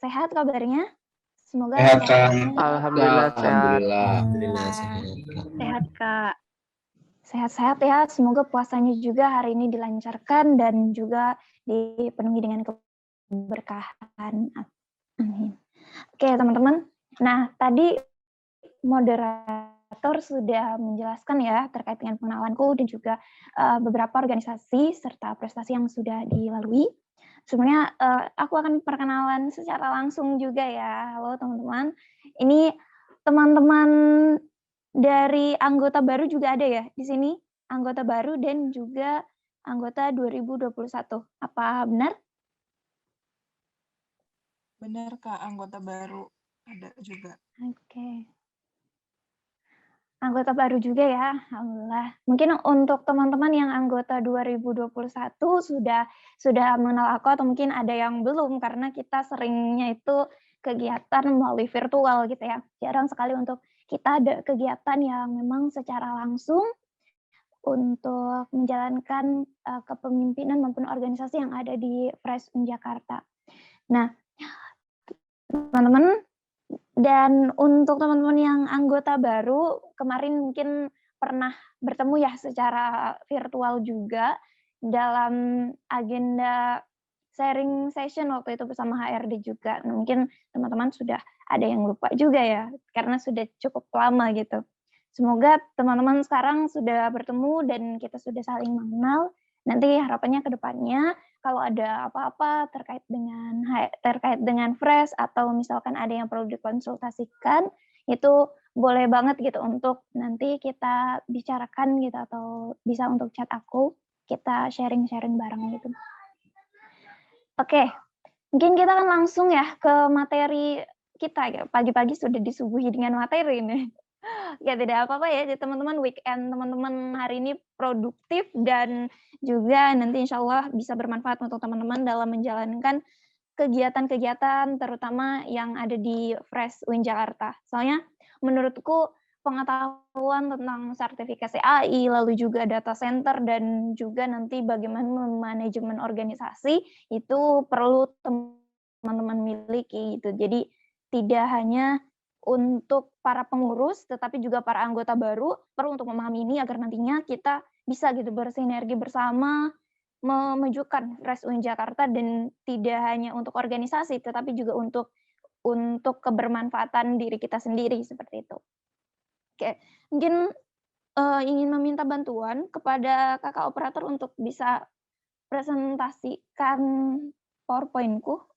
sehat kabarnya? Semoga Sehat, Kak. sehat. Alhamdulillah sehat. Alhamdulillah sehat. Sehat, Kak. Sehat-sehat ya. Semoga puasanya juga hari ini dilancarkan dan juga dipenuhi dengan keberkahan. Amin. Oke, teman-teman. Nah, tadi moderator sudah menjelaskan ya terkait dengan pengenalanku dan juga beberapa organisasi serta prestasi yang sudah dilalui. Sebenarnya aku akan perkenalan secara langsung juga ya. Halo teman-teman. Ini teman-teman dari anggota baru juga ada ya di sini. Anggota baru dan juga anggota 2021. Apa benar? Benar, Kak, anggota baru ada juga. Oke. Anggota baru juga ya, alhamdulillah. Mungkin untuk teman-teman yang anggota 2021 sudah mengenal aku atau mungkin ada yang belum karena kita seringnya itu kegiatan melalui virtual gitu ya. Jarang sekali untuk kita ada kegiatan yang memang secara langsung untuk menjalankan kepemimpinan maupun organisasi yang ada di Fresh Jakarta. Nah, teman-teman, dan untuk teman-teman yang anggota baru, kemarin mungkin pernah bertemu ya secara virtual juga dalam agenda sharing session waktu itu bersama HRD juga. Nah, mungkin teman-teman sudah ada yang lupa juga ya, karena sudah cukup lama gitu. Semoga teman-teman sekarang sudah bertemu dan kita sudah saling mengenal. Nanti harapannya ke depannya kalau ada apa-apa terkait dengan Fresh atau misalkan ada yang perlu dikonsultasikan, itu boleh banget gitu untuk nanti kita bicarakan gitu atau bisa untuk chat aku, kita sharing-sharing bareng gitu. Oke, mungkin kita akan langsung ya ke materi kita ya. Pagi-pagi sudah disuguhi dengan materi ini. Ya tidak apa-apa ya, jadi teman-teman weekend teman-teman hari ini produktif dan juga nanti insya Allah bisa bermanfaat untuk teman-teman dalam menjalankan kegiatan-kegiatan terutama yang ada di Fresh UIN Jakarta. Soalnya menurutku pengetahuan tentang sertifikasi AI, lalu juga data center dan juga nanti bagaimana manajemen organisasi itu perlu teman-teman miliki gitu. Jadi tidak hanya untuk para pengurus, tetapi juga para anggota baru perlu untuk memahami ini agar nantinya kita bisa gitu bersinergi bersama memajukan Fresh UIN Jakarta dan tidak hanya untuk organisasi, tetapi juga untuk kebermanfaatan diri kita sendiri seperti itu. Oke, mungkin ingin meminta bantuan kepada kakak operator untuk bisa presentasikan PowerPoint-ku.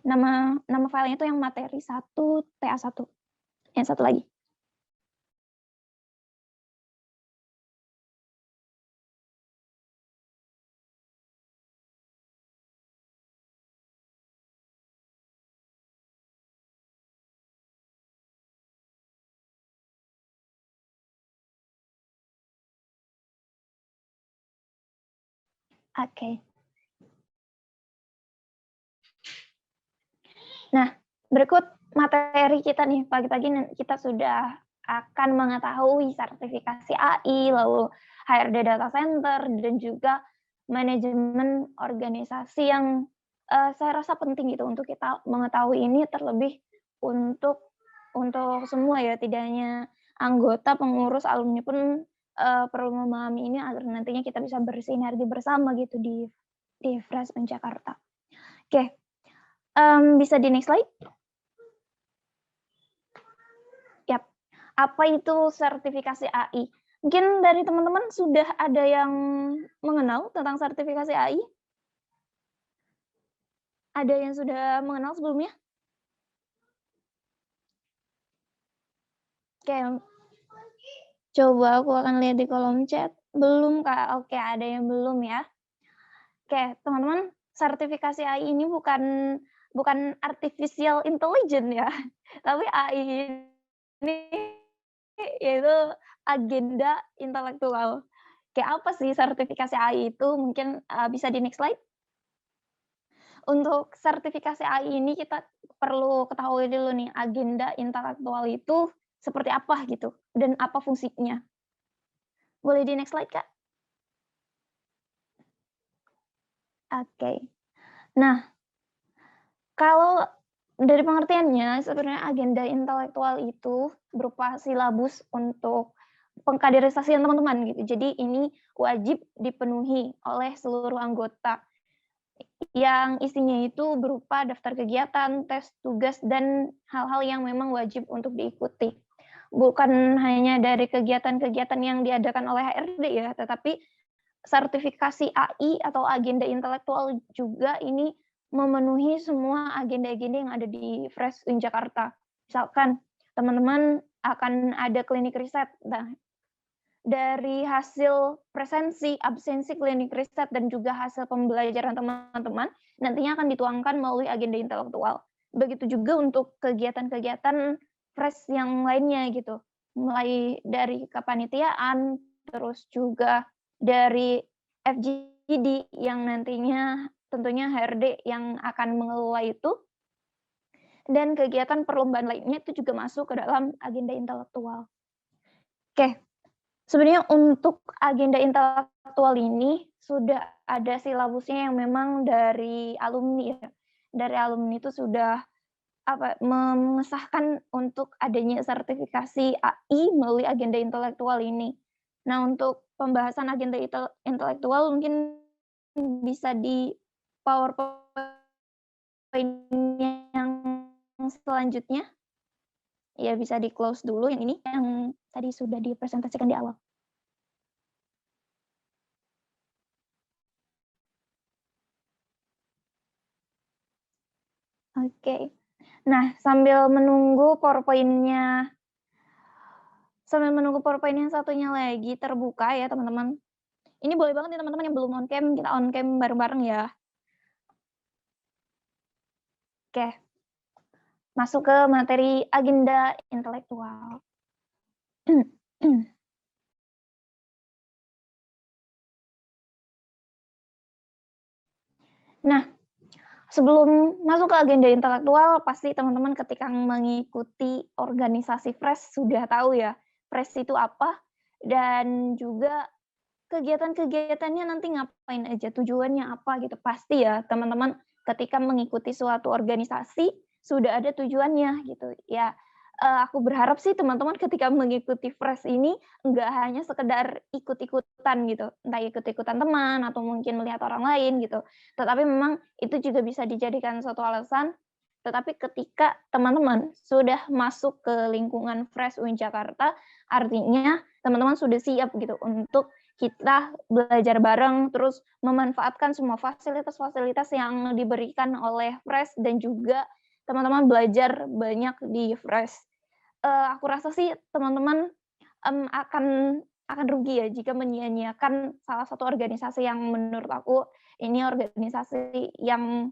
Nama filenya itu yang materi 1 TA1. Yang satu lagi. Oke. Nah, berikut materi kita nih, pagi-pagi kita sudah akan mengetahui sertifikasi AI, lalu HRD data center, dan juga manajemen organisasi yang saya rasa penting gitu untuk kita mengetahui ini terlebih untuk semua ya, tidak hanya anggota, pengurus, alumni pun perlu memahami ini agar nantinya kita bisa bersinergi bersama gitu di Fresh UIN Jakarta. Oke. Bisa di next slide? Yap. Apa itu sertifikasi AI? Mungkin dari teman-teman sudah ada yang mengenal tentang sertifikasi AI? Ada yang sudah mengenal sebelumnya? Oke. Coba aku akan lihat di kolom chat. Belum, Kak. Oke, ada yang belum ya. Oke, teman-teman, sertifikasi AI ini bukan artificial intelligence ya, tapi AI ini yaitu agenda intelektual. Kayak apa sih sertifikasi AI itu? Mungkin bisa di next slide. Untuk sertifikasi AI ini kita perlu ketahui dulu nih, agenda intelektual itu seperti apa gitu, dan apa fungsinya. Boleh di next slide, Kak? Oke. Nah, Kalau dari pengertiannya, sebenarnya agenda intelektual itu berupa silabus untuk pengkaderisasian teman-teman gitu. Jadi ini wajib dipenuhi oleh seluruh anggota, yang isinya itu berupa daftar kegiatan, tes, tugas, dan hal-hal yang memang wajib untuk diikuti. Bukan hanya dari kegiatan-kegiatan yang diadakan oleh HRD ya, tetapi sertifikasi AI atau agenda intelektual juga ini memenuhi semua agenda-agenda yang ada di Fresh Win Jakarta. Misalkan teman-teman akan ada klinik riset. Nah, dari hasil presensi, absensi klinik riset dan juga hasil pembelajaran teman-teman nantinya akan dituangkan melalui agenda intelektual. Begitu juga untuk kegiatan-kegiatan Fresh yang lainnya gitu. Mulai dari kepanitiaan, terus juga dari FGD yang nantinya tentunya HRD yang akan mengelola itu, dan kegiatan perlombaan lainnya itu juga masuk ke dalam agenda intelektual. Oke, sebenarnya untuk agenda intelektual ini sudah ada silabusnya yang memang dari alumni ya. Dari alumni itu sudah mengesahkan untuk adanya sertifikasi AI melalui agenda intelektual ini. Nah, untuk pembahasan agenda intelektual mungkin bisa di PowerPoint yang selanjutnya. Ya bisa di-close dulu yang ini, yang tadi sudah dipresentasikan di awal. Oke. Nah, sambil menunggu PowerPoint-nya yang satunya lagi terbuka ya, teman-teman. Ini boleh banget nih teman-teman yang belum on cam, kita on cam bareng-bareng ya. Oke. Masuk ke materi agenda intelektual. Nah, sebelum masuk ke agenda intelektual, pasti teman-teman ketika mengikuti organisasi Fresh sudah tahu ya, Fresh itu apa, dan juga kegiatan-kegiatannya nanti ngapain aja, tujuannya apa gitu. Pasti ya teman-teman ketika mengikuti suatu organisasi sudah ada tujuannya gitu. Ya, aku berharap sih teman-teman ketika mengikuti Fresh ini nggak hanya sekedar ikut-ikutan gitu, entah ikut-ikutan teman atau mungkin melihat orang lain gitu. Tetapi memang itu juga bisa dijadikan suatu alasan, tetapi ketika teman-teman sudah masuk ke lingkungan Fresh UIN Jakarta, artinya teman-teman sudah siap gitu untuk kita belajar bareng, terus memanfaatkan semua fasilitas-fasilitas yang diberikan oleh Fresh dan juga teman-teman belajar banyak di Fresh. Aku rasa sih teman-teman, akan rugi ya jika menyia-nyiakan salah satu organisasi yang menurut aku ini organisasi yang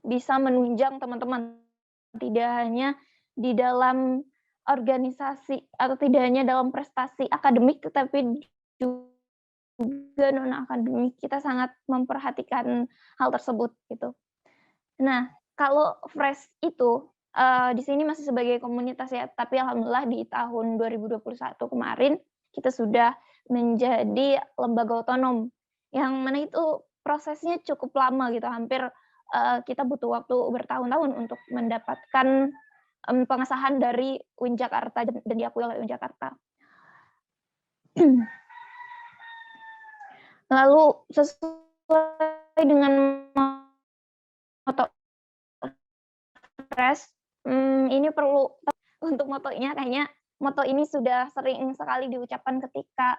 bisa menunjang teman-teman. Tidak hanya di dalam organisasi atau tidak hanya dalam prestasi akademik, tetapi juga non-akademik. Kita sangat memperhatikan hal tersebut gitu. Nah, kalau Fresh itu, di sini masih sebagai komunitas ya, tapi alhamdulillah di tahun 2021 kemarin kita sudah menjadi lembaga otonom, yang mana itu prosesnya cukup lama gitu, hampir, kita butuh waktu bertahun-tahun untuk mendapatkan, pengesahan dari UIN Jakarta dan diakui oleh UIN Jakarta. Lalu sesuai dengan moto Fresh, ini perlu untuk motonya kayaknya moto ini sudah sering sekali diucapkan ketika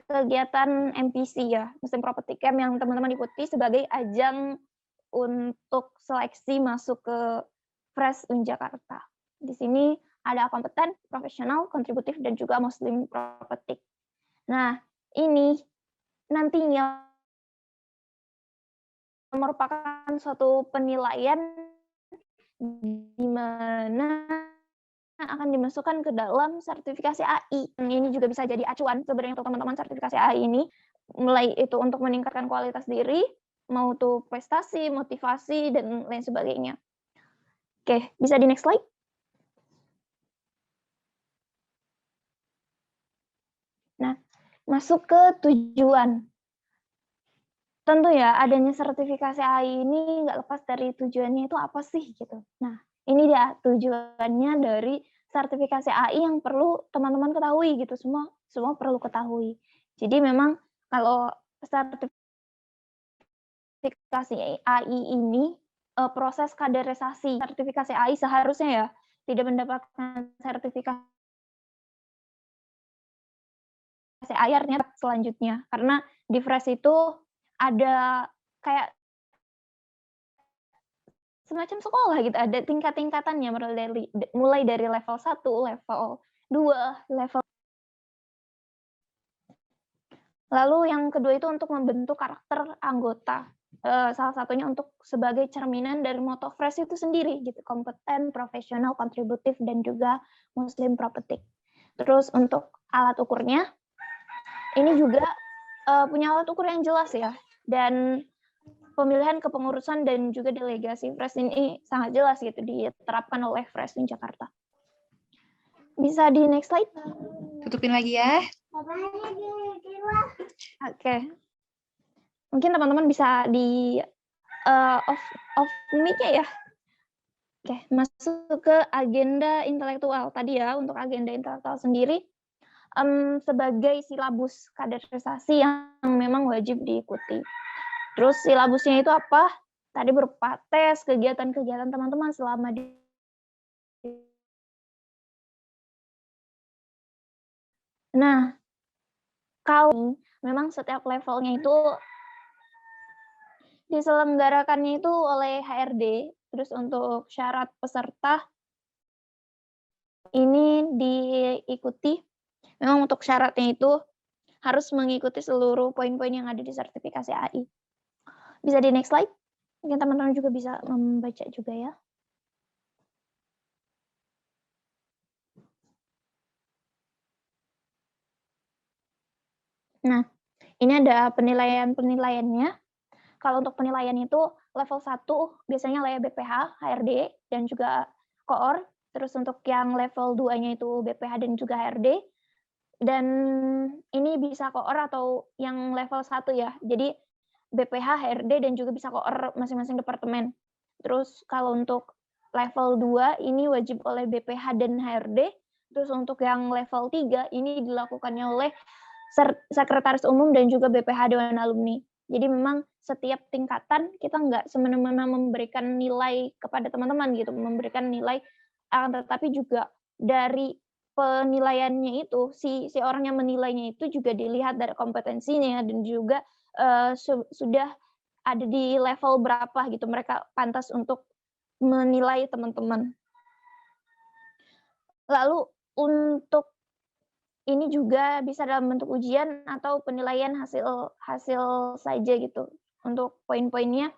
kegiatan MPC ya, Musim Property Camp yang teman-teman ikuti sebagai ajang untuk seleksi masuk ke Fresh UIN Jakarta. Di sini ada kompeten, profesional, kontributif, dan juga Muslim Property. Nah, ini nantinya merupakan suatu penilaian di mana akan dimasukkan ke dalam sertifikasi AI. Ini juga bisa jadi acuan sebenarnya untuk teman-teman sertifikasi AI ini, mulai itu untuk meningkatkan kualitas diri, mau itu prestasi, motivasi, dan lain sebagainya. Oke, bisa di next slide. Nah, masuk ke tujuan. tentu ya adanya sertifikasi AI ini nggak lepas dari tujuannya itu apa sih gitu. Nah, ini dia tujuannya dari sertifikasi AI yang perlu teman-teman ketahui gitu, semua perlu ketahui. Jadi memang kalau sertifikasi AI ini, proses kaderisasi sertifikasi AI seharusnya ya tidak mendapatkan sertifikasi AI artinya selanjutnya. Karena di Fresh itu ada kayak semacam sekolah gitu, ada tingkat-tingkatannya mulai dari level 1, level 2, level. Lalu yang kedua itu untuk membentuk karakter anggota, salah satunya untuk sebagai cerminan dari moto Fresh itu sendiri gitu, kompeten, profesional, kontributif, dan juga muslim prophetic. Terus untuk alat ukurnya, ini juga punya alat ukur yang jelas ya, dan pemilihan kepengurusan dan juga delegasi Fresh ini sangat jelas gitu diterapkan oleh Fresh in Jakarta. Bisa di next slide? Tutupin lagi ya. Oke. Mungkin teman-teman bisa di off mic-nya ya. Oke, masuk ke agenda intelektual. Tadi ya, untuk agenda intelektual sendiri, sebagai silabus kaderisasi yang memang wajib diikuti. Terus silabusnya itu apa? Tadi berupa tes, kegiatan-kegiatan teman-teman selama di. Nah, kalau memang setiap levelnya itu diselenggarakannya itu oleh HRD, terus untuk syarat peserta ini diikuti, memang untuk syaratnya itu harus mengikuti seluruh poin-poin yang ada di sertifikasi AI. Bisa di next slide? Mungkin teman-teman juga bisa membaca juga ya. Nah, ini ada penilaian-penilaiannya. Kalau untuk penilaian itu level 1 biasanya oleh BPH, HRD, dan juga koor. Terus untuk yang level 2-nya itu BPH dan juga HRD. Dan ini bisa koor atau yang level 1 ya. Jadi BPH, HRD, dan juga bisa koor masing-masing departemen. Terus kalau untuk level 2 ini wajib oleh BPH dan HRD. Terus untuk yang level 3 ini dilakukannya oleh Sekretaris Umum dan juga BPH Dewan Alumni. Jadi memang setiap tingkatan kita nggak semena-mena memberikan nilai kepada teman-teman gitu, memberikan nilai, tetapi juga dari penilaiannya itu si orang yang menilainya itu juga dilihat dari kompetensinya dan juga sudah ada di level berapa gitu mereka pantas untuk menilai teman-teman. Lalu untuk ini juga bisa dalam bentuk ujian atau penilaian hasil saja gitu. Untuk poin-poinnya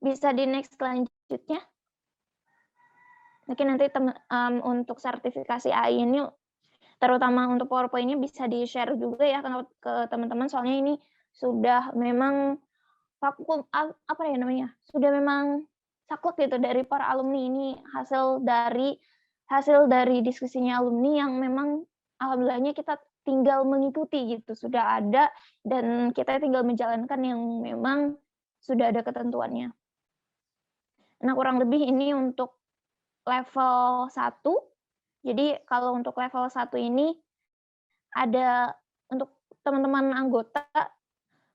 bisa di next selanjutnya. Mungkin nanti untuk sertifikasi AI ini terutama untuk PowerPoint-nya bisa di-share juga ya ke teman-teman soalnya ini sudah memang vakum apa ya namanya? Sudah memang saklek gitu dari para alumni ini hasil dari diskusinya alumni yang memang alhamdulillahnya kita tinggal mengikuti gitu, sudah ada dan kita tinggal menjalankan yang memang sudah ada ketentuannya. Nah, kurang lebih ini untuk level 1. Jadi kalau untuk level 1 ini ada untuk teman-teman anggota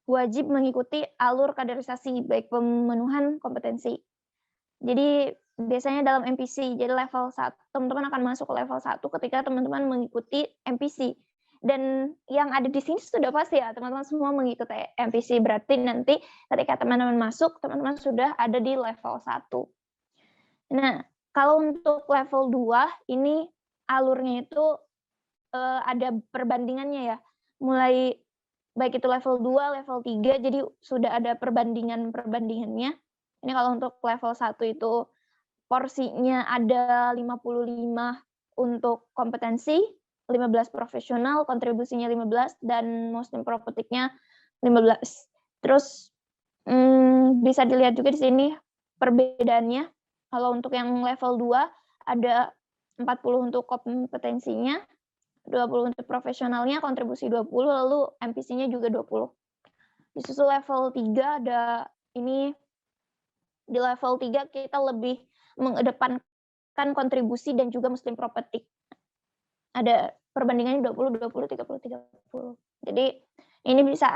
wajib mengikuti alur kaderisasi baik pemenuhan kompetensi. Jadi biasanya dalam MPC, jadi level 1 teman-teman akan masuk ke level 1 ketika teman-teman mengikuti MPC. Dan yang ada di sini sudah pasti ya, teman-teman semua mengikuti MPC, berarti nanti ketika teman-teman masuk, teman-teman sudah ada di level 1. Nah, kalau untuk level 2, ini alurnya itu ada perbandingannya ya, mulai baik itu level 2, level 3, jadi sudah ada perbandingannya. Ini kalau untuk level 1 itu porsinya ada 55 untuk kompetensi, 15 profesional, kontribusinya 15, dan muslim prophetic-nya 15. Terus bisa dilihat juga di sini perbedaannya. Kalau untuk yang level 2 ada 40 untuk kompetensinya, 20 untuk profesionalnya, kontribusi 20, lalu MPC-nya juga 20. Disusul level 3 ada ini, di level 3 kita lebih mengedepankan kontribusi dan juga Muslim property. Ada perbandingannya 20, 20, 30, 30. Jadi ini bisa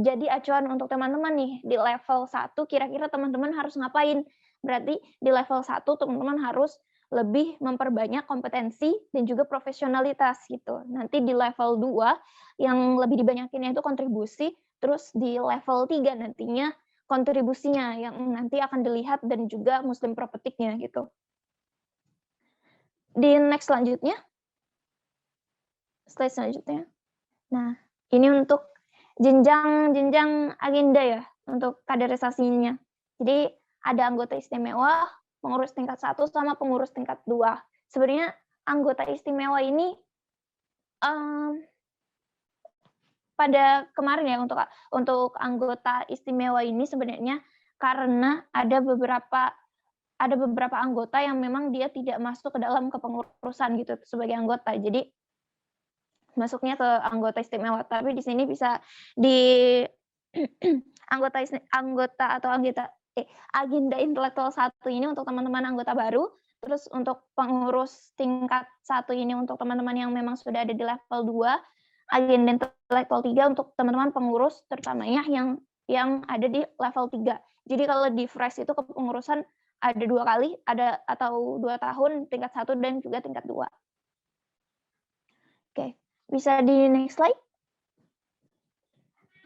jadi acuan untuk teman-teman nih, di level 1 kira-kira teman-teman harus ngapain. Berarti di level 1 teman-teman harus lebih memperbanyak kompetensi dan juga profesionalitas gitu. Nanti di level 2 yang lebih dibanyakinnya itu kontribusi, terus di level 3 nantinya kontribusinya yang nanti akan dilihat dan juga Muslim property-nya gitu. Di next selanjutnya. Slide selanjutnya. Nah, ini untuk jenjang agenda ya, untuk kaderisasinya. Jadi ada anggota istimewa, pengurus tingkat 1 sama pengurus tingkat 2. Sebenarnya anggota istimewa ini pada kemarin ya untuk anggota istimewa ini sebenarnya karena ada beberapa anggota yang memang dia tidak masuk ke dalam kepengurusan gitu sebagai anggota. Jadi masuknya ke anggota istimewa, tapi di sini bisa di agenda intelektual 1 ini untuk teman-teman anggota baru, terus untuk pengurus tingkat 1 ini untuk teman-teman yang memang sudah ada di level 2, agenda intelektual 3 untuk teman-teman pengurus terutamanya yang ada di level 3. Jadi kalau di fresh itu kepengurusan ada 2 kali, atau 2 tahun tingkat 1 dan juga tingkat 2. Oke, bisa di next slide.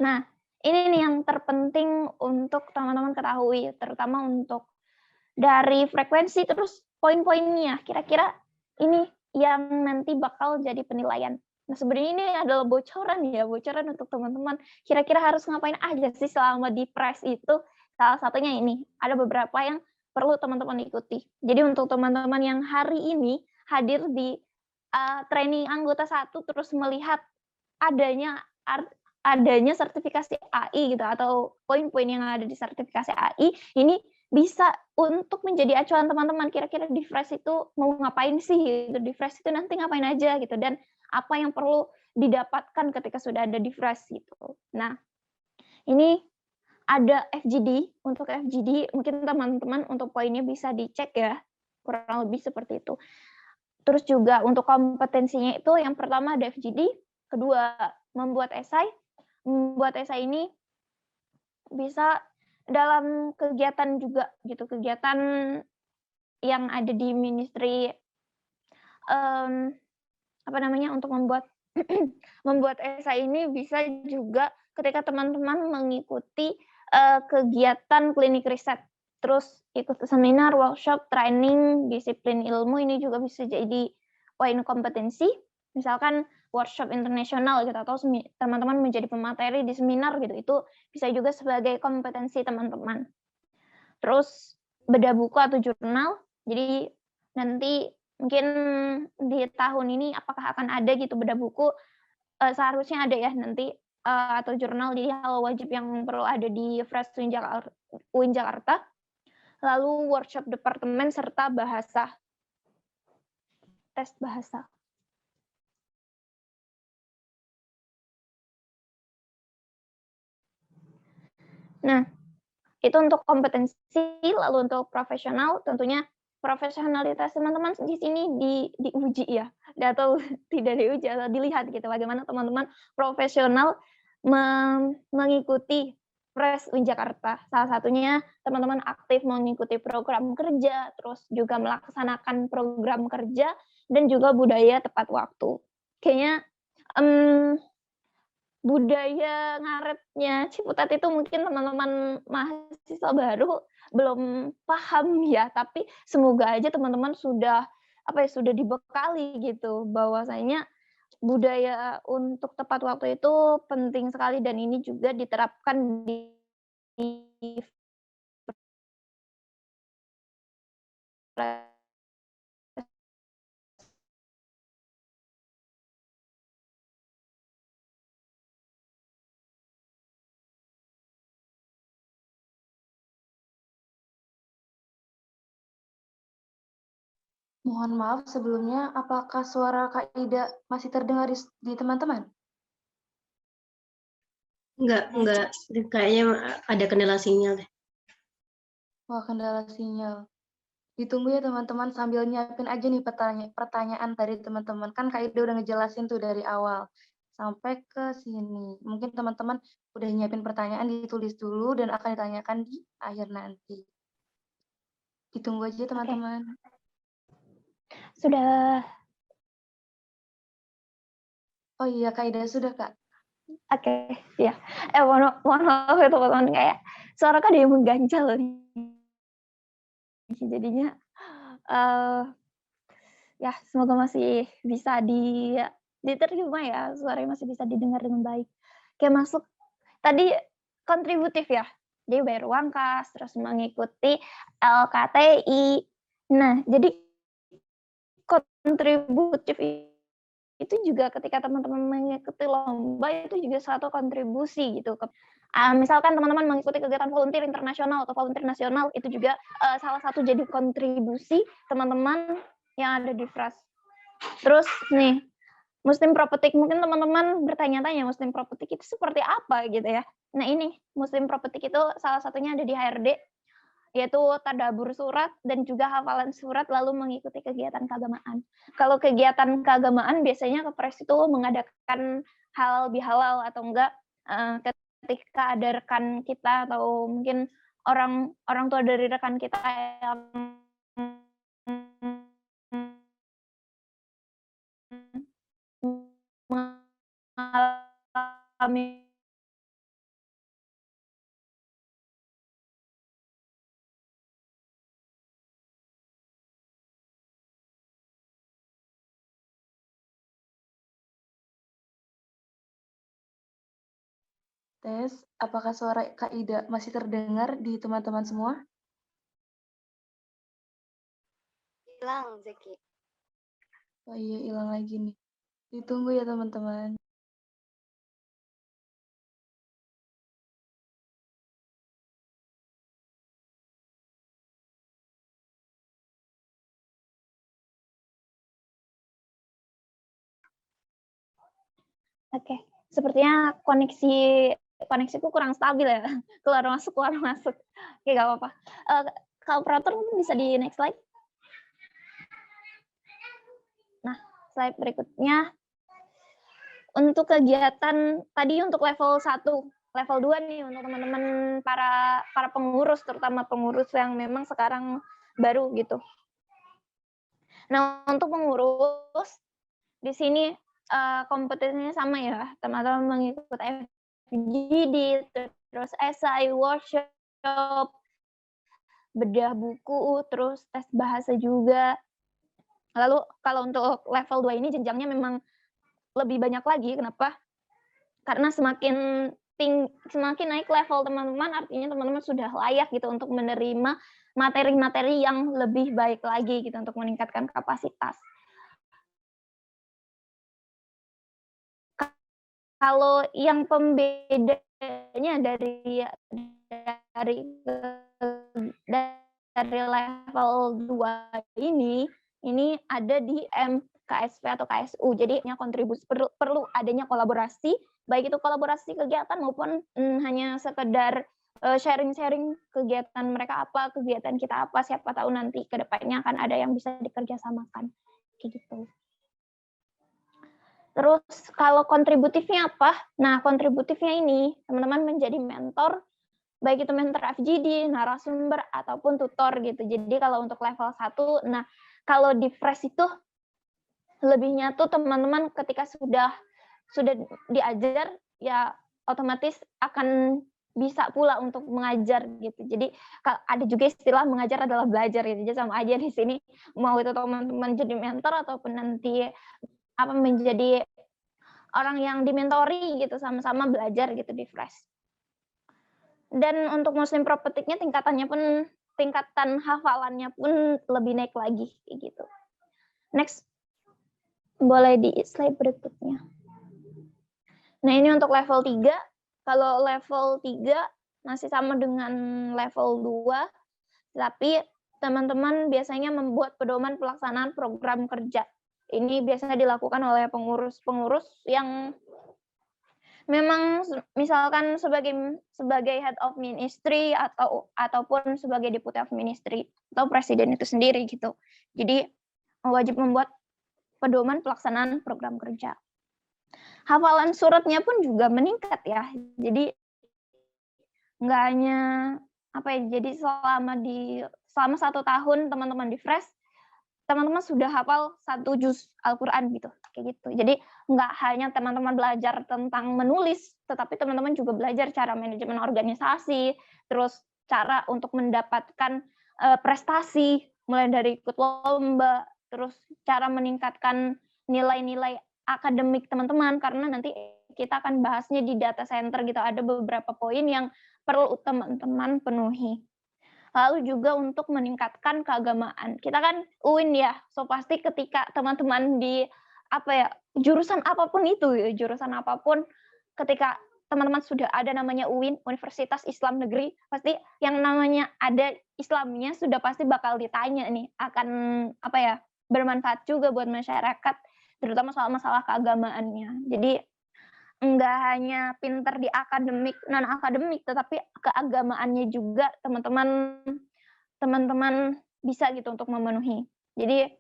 Nah, ini nih yang terpenting untuk teman-teman ketahui, terutama untuk dari frekuensi terus poin-poinnya. Kira-kira ini yang nanti bakal jadi penilaian. Nah, sebenarnya ini adalah bocoran untuk teman-teman. Kira-kira harus ngapain aja sih selama di press itu? Salah satunya ini, ada beberapa yang perlu teman-teman ikuti. Jadi untuk teman-teman yang hari ini hadir di training anggota 1 terus melihat adanya sertifikasi AI gitu atau poin-poin yang ada di sertifikasi AI, ini bisa untuk menjadi acuan teman-teman, kira-kira di fresh itu mau ngapain sih gitu, di fresh itu nanti ngapain aja gitu, dan apa yang perlu didapatkan ketika sudah ada di fresh gitu. Nah, ini ada FGD, untuk FGD mungkin teman-teman untuk poinnya bisa dicek ya, kurang lebih seperti itu. Terus juga untuk kompetensinya itu yang pertama ada FGD, kedua membuat esai. Membuat esai ini bisa dalam kegiatan juga gitu, kegiatan yang ada di ministry untuk membuat esai ini bisa juga ketika teman-teman mengikuti kegiatan klinik riset, terus ikut seminar, workshop, training, disiplin ilmu, ini juga bisa jadi poin kompetensi. Misalkan workshop internasional gitu atau teman-teman menjadi pemateri di seminar gitu, itu bisa juga sebagai kompetensi teman-teman. Terus bedah buku atau jurnal, jadi nanti mungkin di tahun ini apakah akan ada gitu bedah buku, seharusnya ada ya nanti, atau jurnal, jadi hal wajib yang perlu ada di Fresh UIN Jakarta. Lalu workshop departemen serta bahasa, tes bahasa. Nah, itu untuk kompetensi, lalu untuk profesional, tentunya profesionalitas teman-teman di sini diuji ya, atau tidak diuji atau dilihat gitu, bagaimana teman-teman profesional mengikuti Fresh UIN Jakarta. Salah satunya teman-teman aktif mengikuti program kerja, terus juga melaksanakan program kerja, dan juga budaya tepat waktu. Kayaknya budaya ngaretnya Ciputat itu mungkin teman-teman mahasiswa baru belum paham ya, tapi semoga aja teman-teman sudah dibekali gitu bahwasanya budaya untuk tepat waktu itu penting sekali dan ini juga diterapkan di Mohon maaf sebelumnya, apakah suara Kak Ida masih terdengar di teman-teman? Enggak. Kayaknya ada kendala sinyal deh. Wah, kendala sinyal. Ditunggu ya teman-teman sambil nyiapin aja nih pertanyaan dari teman-teman. Kan Kak Ida udah ngejelasin tuh dari awal sampai ke sini. Mungkin teman-teman udah nyiapin pertanyaan ditulis dulu dan akan ditanyakan di akhir nanti. Ditunggu aja teman-teman. Sudah. Oh iya Kak Ida sudah Kak. Oke, ya. Mohon maaf ya teman-teman, kayak suara kan ada yang mengganjal nih. Jadinya ya semoga masih bisa diterima ya, suaranya masih bisa didengar dengan baik. Kayak masuk tadi kontributif ya, jadi bayar uang kas, terus mengikuti LKTI. Nah, jadi kontributif itu juga ketika teman-teman mengikuti lomba itu juga suatu kontribusi gitu. Misalkan teman-teman mengikuti kegiatan volunteer internasional atau volunteer nasional, itu juga salah satu jadi kontribusi teman-teman yang ada di FRAS. Terus nih, Muslim Propetик, mungkin teman-teman bertanya-tanya Muslim Propetik itu seperti apa gitu ya. Nah ini, Muslim Propetik itu salah satunya ada di HRD, yaitu tadabbur surat dan juga hafalan surat lalu mengikuti kegiatan keagamaan. Kalau kegiatan keagamaan biasanya Kepres itu mengadakan halal bihalal atau enggak ketika ada rekan kita atau mungkin orang tua dari rekan kita yang mengalami Tes, apakah suara Kak Ida masih terdengar di teman-teman semua? Hilang, Zeki. Oh iya, hilang lagi nih. Ditunggu ya teman-teman. Oke, sepertinya koneksiku kurang stabil ya. Keluar masuk. Oke, nggak apa-apa. Kalau operator mungkin bisa di next slide. Nah, slide berikutnya. Untuk kegiatan tadi untuk level 1, level 2 nih untuk teman-teman para pengurus, terutama pengurus yang memang sekarang baru gitu. Nah, untuk pengurus di sini kompetisinya sama ya, teman-teman mengikuti FGD, terus esai, workshop, bedah buku, terus tes bahasa juga. Lalu kalau untuk level 2 ini jenjangnya memang lebih banyak lagi. Kenapa? Karena semakin naik level teman-teman, artinya teman-teman sudah layak gitu untuk menerima materi-materi yang lebih baik lagi gitu untuk meningkatkan kapasitas. Kalau yang pembedanya dari level 2 ini ada di KSP atau KSU. Jadi kontribusi perlu adanya kolaborasi, baik itu kolaborasi kegiatan maupun hanya sekedar sharing-sharing kegiatan mereka apa, kegiatan kita apa, siapa tahu nanti ke depannya akan ada yang bisa dikerjasamakan. Kayak gitu. Terus kalau kontributifnya apa? Nah, kontributifnya ini teman-teman menjadi mentor, baik itu mentor FGD, narasumber, ataupun tutor gitu. Jadi kalau untuk level 1, nah kalau di FRES itu lebihnya tuh teman-teman ketika sudah diajar, ya otomatis akan bisa pula untuk mengajar gitu. Jadi ada juga istilah mengajar adalah belajar gitu. Jadi sama aja di sini mau itu teman-teman jadi mentor ataupun nanti menjadi orang yang dimentori gitu, sama-sama belajar gitu di FRES. Dan untuk Muslim Propetикnya tingkatan hafalannya pun lebih naik lagi kayak gitu. Next, boleh di slide berikutnya. Nah, ini untuk level 3. Kalau level 3 masih sama dengan level 2, tapi teman-teman biasanya membuat pedoman pelaksanaan program kerja. Ini biasanya dilakukan oleh pengurus-pengurus yang memang misalkan sebagai head of ministry ataupun sebagai deputy of ministry atau presiden itu sendiri gitu. Jadi wajib membuat pedoman pelaksanaan program kerja. Hafalan suratnya pun juga meningkat ya. Jadi nggak hanya jadi selama 1 tahun teman-teman di Fresh, teman-teman sudah hafal 1 juz Al-Quran gitu, kayak gitu. Jadi nggak hanya teman-teman belajar tentang menulis, tetapi teman-teman juga belajar cara manajemen organisasi, terus cara untuk mendapatkan prestasi, mulai dari ikut lomba, terus cara meningkatkan nilai-nilai akademik teman-teman, karena nanti kita akan bahasnya di data center gitu, ada beberapa poin yang perlu teman-teman penuhi. Lalu juga untuk meningkatkan keagamaan. Kita kan UIN ya, so pasti ketika teman-teman di jurusan apapun itu, jurusan apapun, ketika teman-teman sudah ada namanya UIN, Universitas Islam Negeri, pasti yang namanya ada Islamnya sudah pasti bakal ditanya nih, akan bermanfaat juga buat masyarakat, terutama soal masalah keagamaannya. Jadi enggak hanya pinter di akademik, non akademik, tetapi keagamaannya juga teman-teman bisa gitu untuk memenuhi. Jadi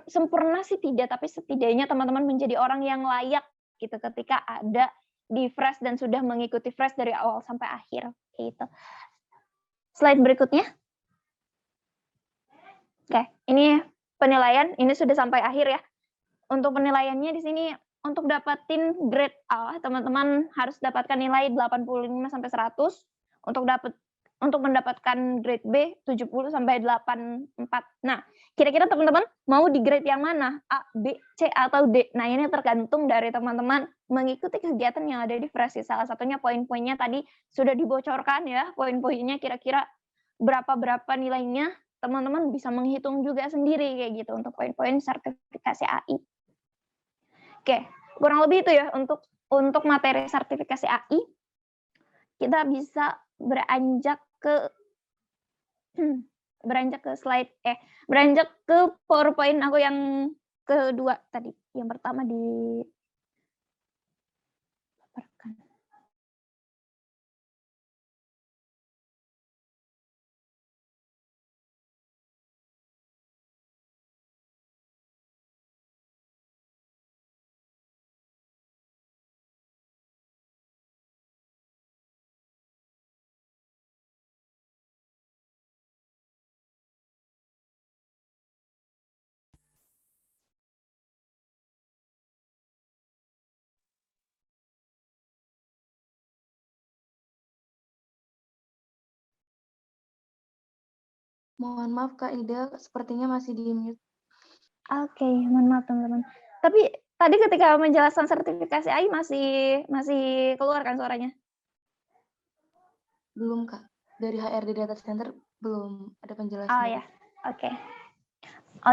sempurna sih tidak, tapi setidaknya teman-teman menjadi orang yang layak gitu ketika ada di Fresh dan sudah mengikuti Fresh dari awal sampai akhir gitu. Slide berikutnya. Oke, ini penilaian, ini sudah sampai akhir ya. Untuk penilaiannya di sini, untuk dapatin grade A, teman-teman harus dapatkan nilai 85 sampai 100. Untuk mendapatkan grade B 70 sampai 84. Nah, kira-kira teman-teman mau di grade yang mana? A, B, C atau D? Nah, ini tergantung dari teman-teman mengikuti kegiatan yang ada di Fresh. Salah satunya poin-poinnya tadi sudah dibocorkan ya, poin-poinnya kira-kira berapa nilainya. Teman-teman bisa menghitung juga sendiri kayak gitu untuk poin-poin sertifikasi AI. Oke, kurang lebih itu ya untuk materi sertifikasi AI. Kita bisa beranjak ke PowerPoint aku yang kedua tadi. Yang pertama di Mohon maaf Kak Ida, sepertinya masih di mute. Oke, mohon maaf teman-teman. Tapi tadi ketika menjelaskan sertifikasi AI masih keluar kan suaranya? Belum Kak, dari HRD Data Center belum ada penjelasan. Oh ya, oke.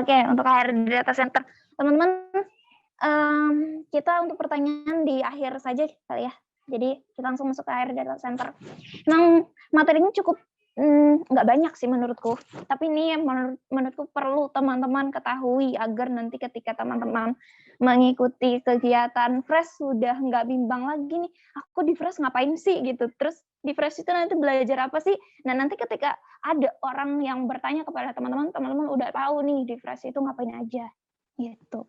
Oke, untuk HRD Data Center. Teman-teman, kita untuk pertanyaan di akhir saja kali ya. Jadi kita langsung masuk ke HRD Data Center. Memang materinya cukup nggak banyak sih menurutku, tapi ini menurutku perlu teman-teman ketahui agar nanti ketika teman-teman mengikuti kegiatan Fresh sudah nggak bimbang lagi nih, aku di Fresh ngapain sih gitu, terus di Fresh itu nanti belajar apa sih. Nah nanti ketika ada orang yang bertanya kepada teman-teman udah tahu nih di Fresh itu ngapain aja gitu.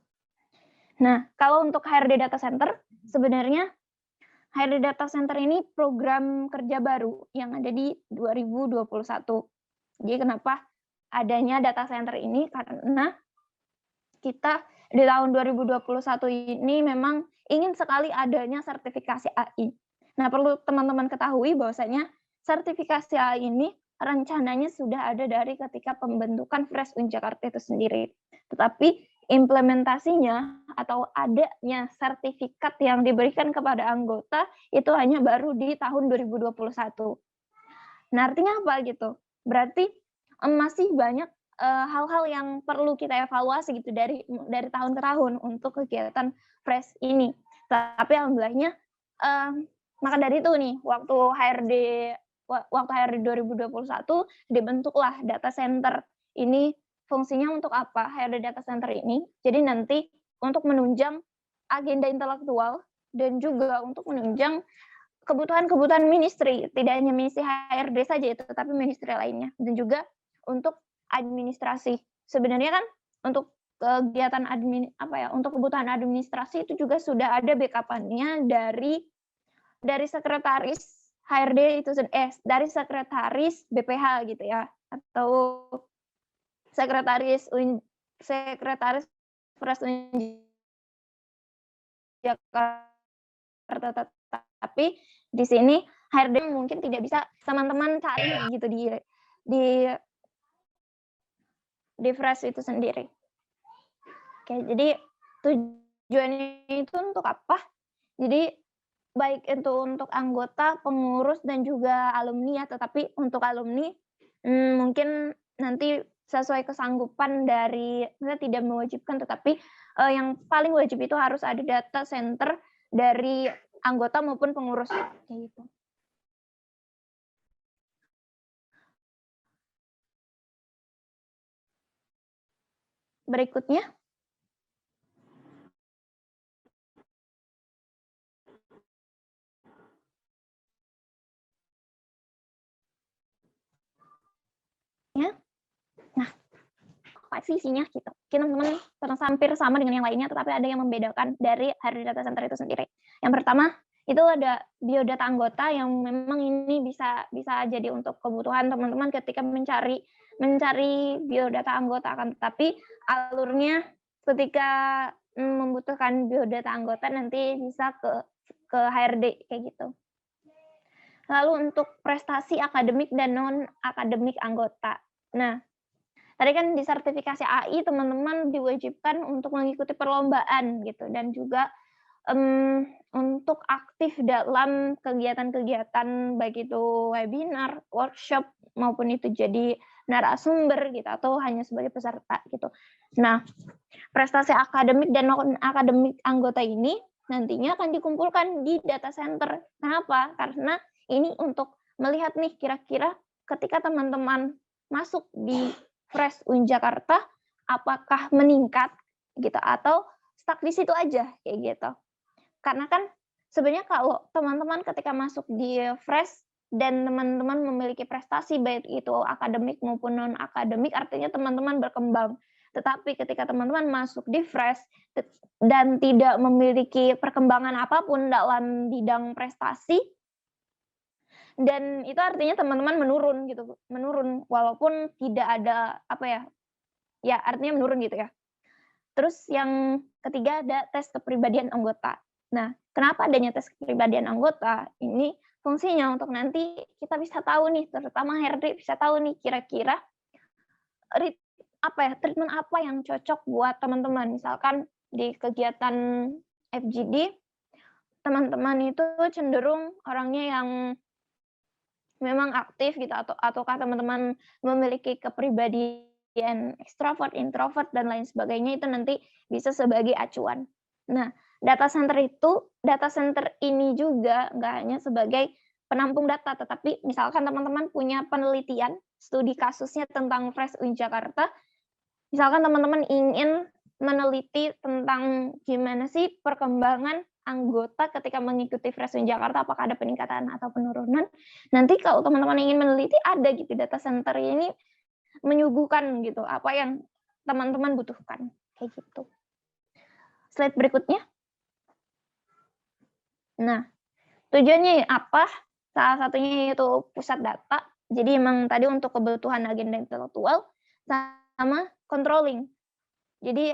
Nah kalau untuk HRD Data Center, sebenarnya HRD Data Center ini program kerja baru yang ada di 2021. Jadi kenapa adanya data center ini? Karena kita di tahun 2021 ini memang ingin sekali adanya sertifikasi AI. Nah, perlu teman-teman ketahui bahwasanya sertifikasi AI ini rencananya sudah ada dari ketika pembentukan Fresh UN Jakarta itu sendiri. Tetapi implementasinya atau adanya sertifikat yang diberikan kepada anggota itu hanya baru di tahun 2021. Nah, artinya apa gitu? Berarti masih banyak hal-hal yang perlu kita evaluasi gitu dari tahun ke tahun untuk kegiatan Fresh ini. Tapi alhamdulillahnya maka dari itu nih waktu HRD 2021 dibentuklah data center. Ini fungsinya untuk apa? HRD Data Center ini. Jadi nanti untuk menunjang agenda intelektual dan juga untuk menunjang kebutuhan-kebutuhan ministry, tidak hanya ministry HRD saja itu, tetapi ministry lainnya, dan juga untuk administrasi. Sebenarnya kan untuk kegiatan untuk kebutuhan administrasi itu juga sudah ada backup-nya dari sekretaris HRD itu dari sekretaris BPH gitu ya, atau sekretaris Pres Jakarta. Tapi di sini HRD mungkin tidak bisa teman-teman cari gitu di Fresh itu sendiri. Oke, jadi tujuannya itu untuk apa? Jadi baik itu untuk anggota, pengurus, dan juga alumni ya, tetapi untuk alumni mungkin nanti sesuai kesanggupan dari, misalnya tidak mewajibkan, tetapi yang paling wajib itu harus ada data center dari anggota maupun pengurus, kayak gitu. Berikutnya. Ya. Nah, apa sih isinya gitu? Teman-teman hampir sama dengan yang lainnya, tetapi ada yang membedakan dari HRD Data Center itu sendiri. Yang pertama, itu ada biodata anggota yang memang ini bisa jadi untuk kebutuhan teman-teman ketika mencari biodata anggota, akan tetapi alurnya ketika membutuhkan biodata anggota nanti bisa ke HRD kayak gitu. Lalu untuk prestasi akademik dan non-akademik anggota. Nah, tadi kan di sertifikasi AI teman-teman diwajibkan untuk mengikuti perlombaan gitu, dan juga untuk aktif dalam kegiatan-kegiatan baik itu webinar, workshop, maupun itu jadi narasumber gitu atau hanya sebagai peserta gitu. Nah, prestasi akademik dan non-akademik anggota ini nantinya akan dikumpulkan di data center. Kenapa? Karena ini untuk melihat nih kira-kira ketika teman-teman masuk di Fresh UIN Jakarta apakah meningkat gitu atau stuck di situ aja kayak gitu. Karena kan sebenarnya kalau teman-teman ketika masuk di Fresh dan teman-teman memiliki prestasi baik itu akademik maupun non akademik, artinya teman-teman berkembang. Tetapi ketika teman-teman masuk di Fresh dan tidak memiliki perkembangan apapun dalam bidang prestasi, dan itu artinya teman-teman menurun walaupun tidak ada artinya menurun gitu ya. Terus yang ketiga ada tes kepribadian anggota. Nah, kenapa adanya tes kepribadian anggota? Ini fungsinya untuk nanti kita bisa tahu nih, terutama HRD bisa tahu nih kira-kira treatment apa yang cocok buat teman-teman. Misalkan di kegiatan FGD, teman-teman itu cenderung orangnya yang memang aktif gitu ataukah teman-teman memiliki kepribadian ekstrovert, introvert, dan lain sebagainya, itu nanti bisa sebagai acuan. Nah, data center ini juga nggak hanya sebagai penampung data, tetapi misalkan teman-teman punya penelitian, studi kasusnya tentang Fresh UIN Jakarta, misalkan teman-teman ingin meneliti tentang gimana sih perkembangan anggota ketika mengikuti Fresh UIN Jakarta, apakah ada peningkatan atau penurunan. Nanti kalau teman-teman ingin meneliti, ada gitu data center ini menyuguhkan gitu apa yang teman-teman butuhkan kayak gitu. Slide berikutnya. Nah, tujuannya apa? Salah satunya yaitu pusat data. Jadi emang tadi untuk kebutuhan agenda intelektual sama controlling. Jadi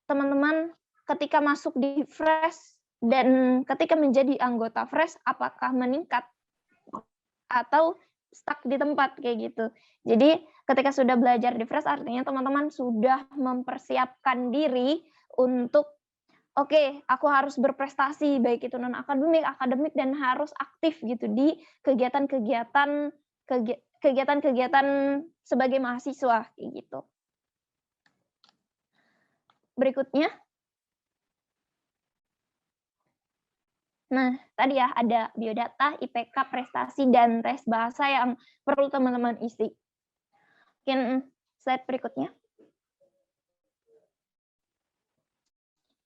teman-teman ketika masuk di Fresh dan ketika menjadi anggota Fresh apakah meningkat atau stuck di tempat kayak gitu. Jadi ketika sudah belajar di Fresh artinya teman-teman sudah mempersiapkan diri untuk oke, aku harus berprestasi baik itu non akademik, akademik, dan harus aktif gitu di kegiatan-kegiatan sebagai mahasiswa kayak gitu. Berikutnya. Nah, tadi ya ada biodata, IPK, prestasi, dan tes bahasa yang perlu teman-teman isi. Mungkin slide berikutnya.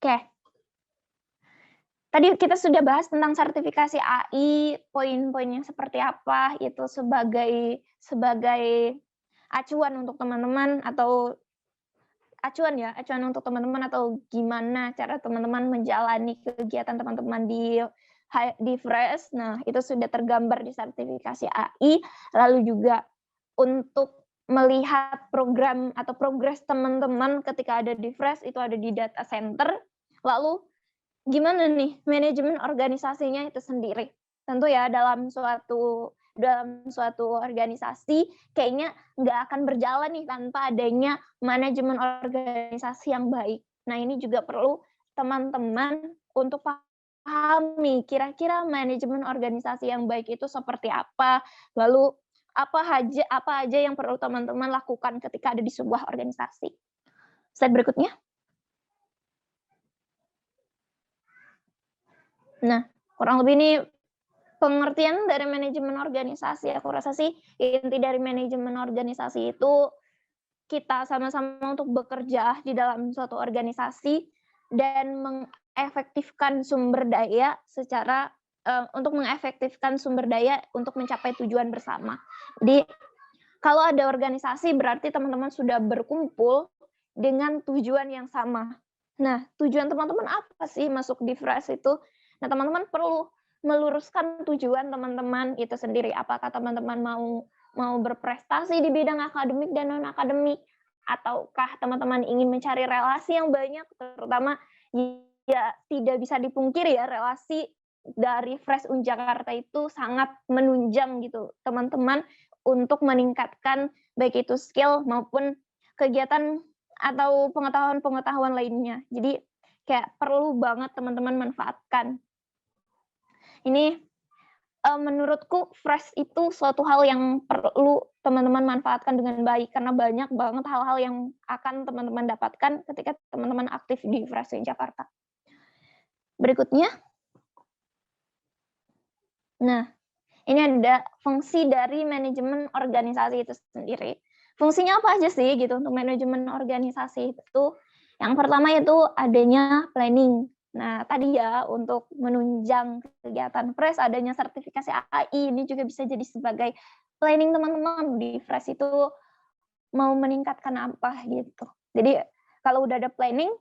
Oke. tadi kita sudah bahas tentang sertifikasi AI, poin-poinnya seperti apa, itu sebagai acuan untuk teman-teman atau acuan untuk teman-teman atau gimana cara teman-teman menjalani kegiatan teman-teman di Fresh. Nah, itu sudah tergambar di sertifikasi AI. Lalu juga untuk melihat program atau progres teman-teman ketika ada di Fresh itu ada di data center. Lalu gimana nih manajemen organisasinya itu sendiri? Tentu ya dalam suatu organisasi kayaknya nggak akan berjalan nih tanpa adanya manajemen organisasi yang baik. Nah, ini juga perlu teman-teman untuk pahami kira-kira manajemen organisasi yang baik itu seperti apa, lalu apa aja yang perlu teman-teman lakukan ketika ada di sebuah organisasi. Slide berikutnya. Nah, kurang lebih ini pengertian dari manajemen organisasi. Aku rasa sih inti dari manajemen organisasi itu kita sama-sama untuk bekerja di dalam suatu organisasi dan mengefektifkan sumber daya untuk mengefektifkan sumber daya untuk mencapai tujuan bersama. Jadi kalau ada organisasi berarti teman-teman sudah berkumpul dengan tujuan yang sama. Nah, tujuan teman-teman apa sih masuk di Fresh itu? Nah, teman-teman perlu meluruskan tujuan teman-teman itu sendiri. Apakah teman-teman mau berprestasi di bidang akademik dan non-akademik? Ataukah teman-teman ingin mencari relasi yang banyak? Terutama ya tidak bisa dipungkiri ya, relasi dari Fresh Jakarta itu sangat menunjang gitu teman-teman untuk meningkatkan baik itu skill maupun kegiatan atau pengetahuan-pengetahuan lainnya. Jadi kayak perlu banget teman-teman manfaatkan. Ini menurutku Fresh itu suatu hal yang perlu teman-teman manfaatkan dengan baik karena banyak banget hal-hal yang akan teman-teman dapatkan ketika teman-teman aktif di Fresh Jakarta. Berikutnya. Nah, ini ada fungsi dari manajemen organisasi itu sendiri. Fungsinya apa aja sih gitu untuk manajemen organisasi itu? Yang pertama itu adanya planning. Nah, tadi ya untuk menunjang kegiatan Fresh adanya sertifikasi AI ini juga bisa jadi sebagai planning teman-teman di Fresh itu mau meningkatkan apa gitu. Jadi kalau udah ada planning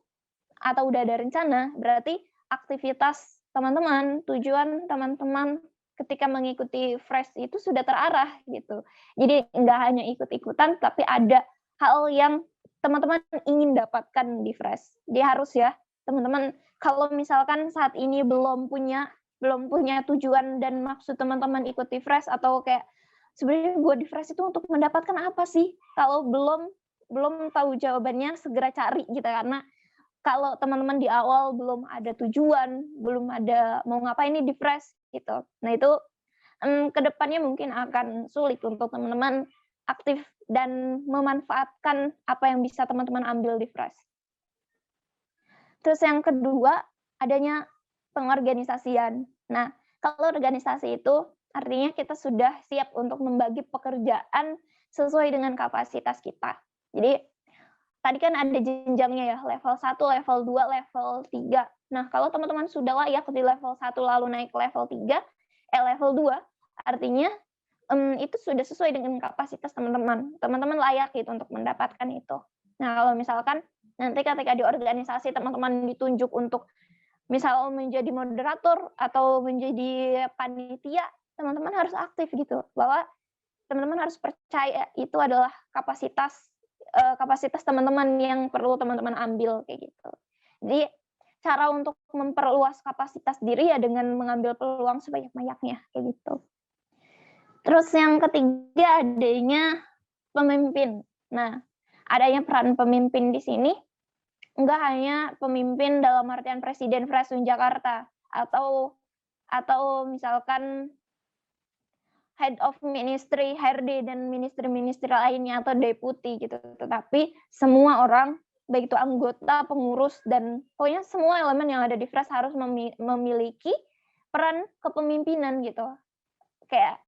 atau udah ada rencana, berarti aktivitas teman-teman, tujuan teman-teman ketika mengikuti Fresh itu sudah terarah gitu. Jadi nggak hanya ikut-ikutan, tapi ada hal yang teman-teman ingin dapatkan di Fresh. Dia harus ya, teman-teman kalau misalkan saat ini belum punya tujuan dan maksud teman-teman ikuti Fresh atau kayak sebenarnya gue di Fresh itu untuk mendapatkan apa sih? Kalau belum tahu jawabannya segera cari gitu karena kalau teman-teman di awal belum ada tujuan, belum ada mau ngapain nih di Fresh gitu. Nah itu kedepannya mungkin akan sulit untuk teman-teman aktif dan memanfaatkan apa yang bisa teman-teman ambil di Fresh. Terus yang kedua, adanya pengorganisasian. Nah, kalau organisasi itu artinya kita sudah siap untuk membagi pekerjaan sesuai dengan kapasitas kita. Jadi, tadi kan ada jenjangnya ya, level 1, level 2, level 3. Nah, kalau teman-teman sudah layak di level 1 lalu naik ke level 3, level 2, artinya itu sudah sesuai dengan kapasitas teman-teman. Teman-teman layak gitu untuk mendapatkan itu. Nah, kalau misalkan nanti ketika di organisasi teman-teman ditunjuk untuk misal menjadi moderator atau menjadi panitia, teman-teman harus aktif gitu. Bahwa teman-teman harus percaya itu adalah kapasitas teman-teman yang perlu teman-teman ambil kayak gitu. Jadi cara untuk memperluas kapasitas diri ya dengan mengambil peluang sebanyak-banyaknya kayak gitu. Terus yang ketiga adanya pemimpin. Nah, adanya peran pemimpin di sini enggak hanya pemimpin dalam artian Presiden Fresh Jakarta atau misalkan head of ministry, HRD dan ministry-ministry lainnya atau deputi gitu. Tetapi semua orang baik itu anggota, pengurus dan pokoknya semua elemen yang ada di Fresh harus memiliki peran kepemimpinan gitu. Kayak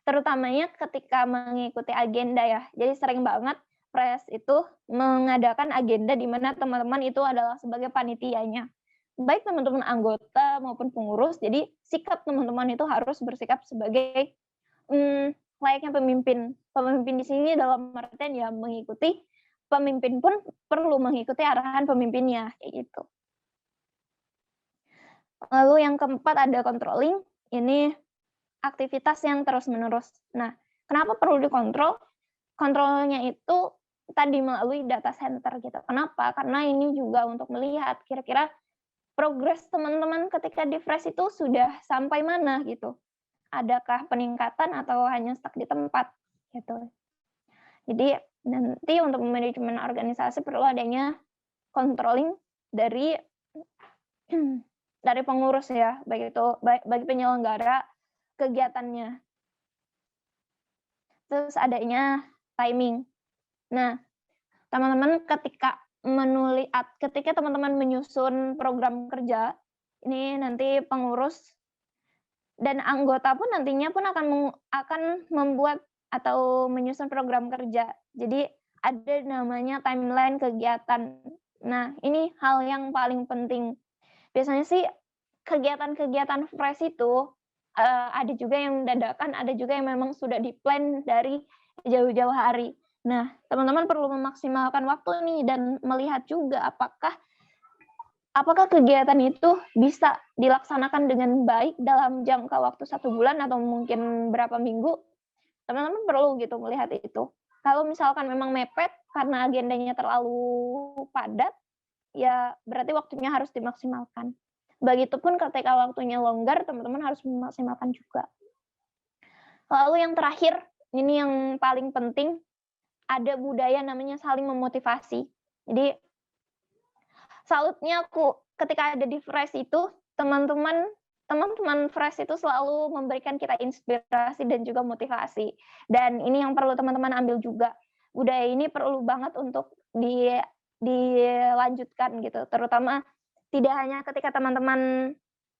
terutamanya ketika mengikuti agenda ya. Jadi sering banget Fresh itu mengadakan agenda di mana teman-teman itu adalah sebagai panitianya. baik teman-teman anggota maupun pengurus. Jadi sikap teman-teman itu harus bersikap sebagai layaknya pemimpin. Pemimpin di sini dalam artian ya mengikuti, pemimpin pun perlu mengikuti arahan pemimpinnya, kayak gitu. Lalu yang keempat ada controlling, ini aktivitas yang terus-menerus. Nah, kenapa perlu dikontrol? Kontrolnya itu tadi melalui data center gitu. Kenapa? Karena ini juga untuk melihat kira-kira progres teman-teman ketika di fresh itu sudah sampai mana gitu. Adakah peningkatan atau hanya stuck di tempat gitu. Jadi nanti untuk manajemen organisasi perlu adanya controlling dari pengurus ya, baik itu bagi penyelenggara kegiatannya. Terus adanya timing. Nah, teman-teman ketika teman-teman menyusun program kerja, ini nanti pengurus dan anggota pun nantinya pun akan membuat atau menyusun program kerja. Jadi ada namanya timeline kegiatan. Nah, ini hal yang paling penting. Biasanya sih kegiatan-kegiatan fresh itu ada juga yang dadakan, ada juga yang memang sudah di-plan dari jauh-jauh hari. Nah, teman-teman perlu memaksimalkan waktu nih dan melihat juga apakah kegiatan itu bisa dilaksanakan dengan baik dalam jangka waktu 1 bulan atau mungkin berapa minggu. Teman-teman perlu gitu melihat itu. Kalau misalkan memang mepet karena agendanya terlalu padat, ya berarti waktunya harus dimaksimalkan. Begitupun ketika waktunya longgar, teman-teman harus memaksimalkan juga. Lalu yang terakhir, ini yang paling penting, ada budaya namanya saling memotivasi. Jadi salutnya aku ketika ada di fresh itu, teman-teman fresh itu selalu memberikan kita inspirasi dan juga motivasi. Dan ini yang perlu teman-teman ambil juga. Budaya ini perlu banget untuk dilanjutkan gitu, terutama tidak hanya ketika teman-teman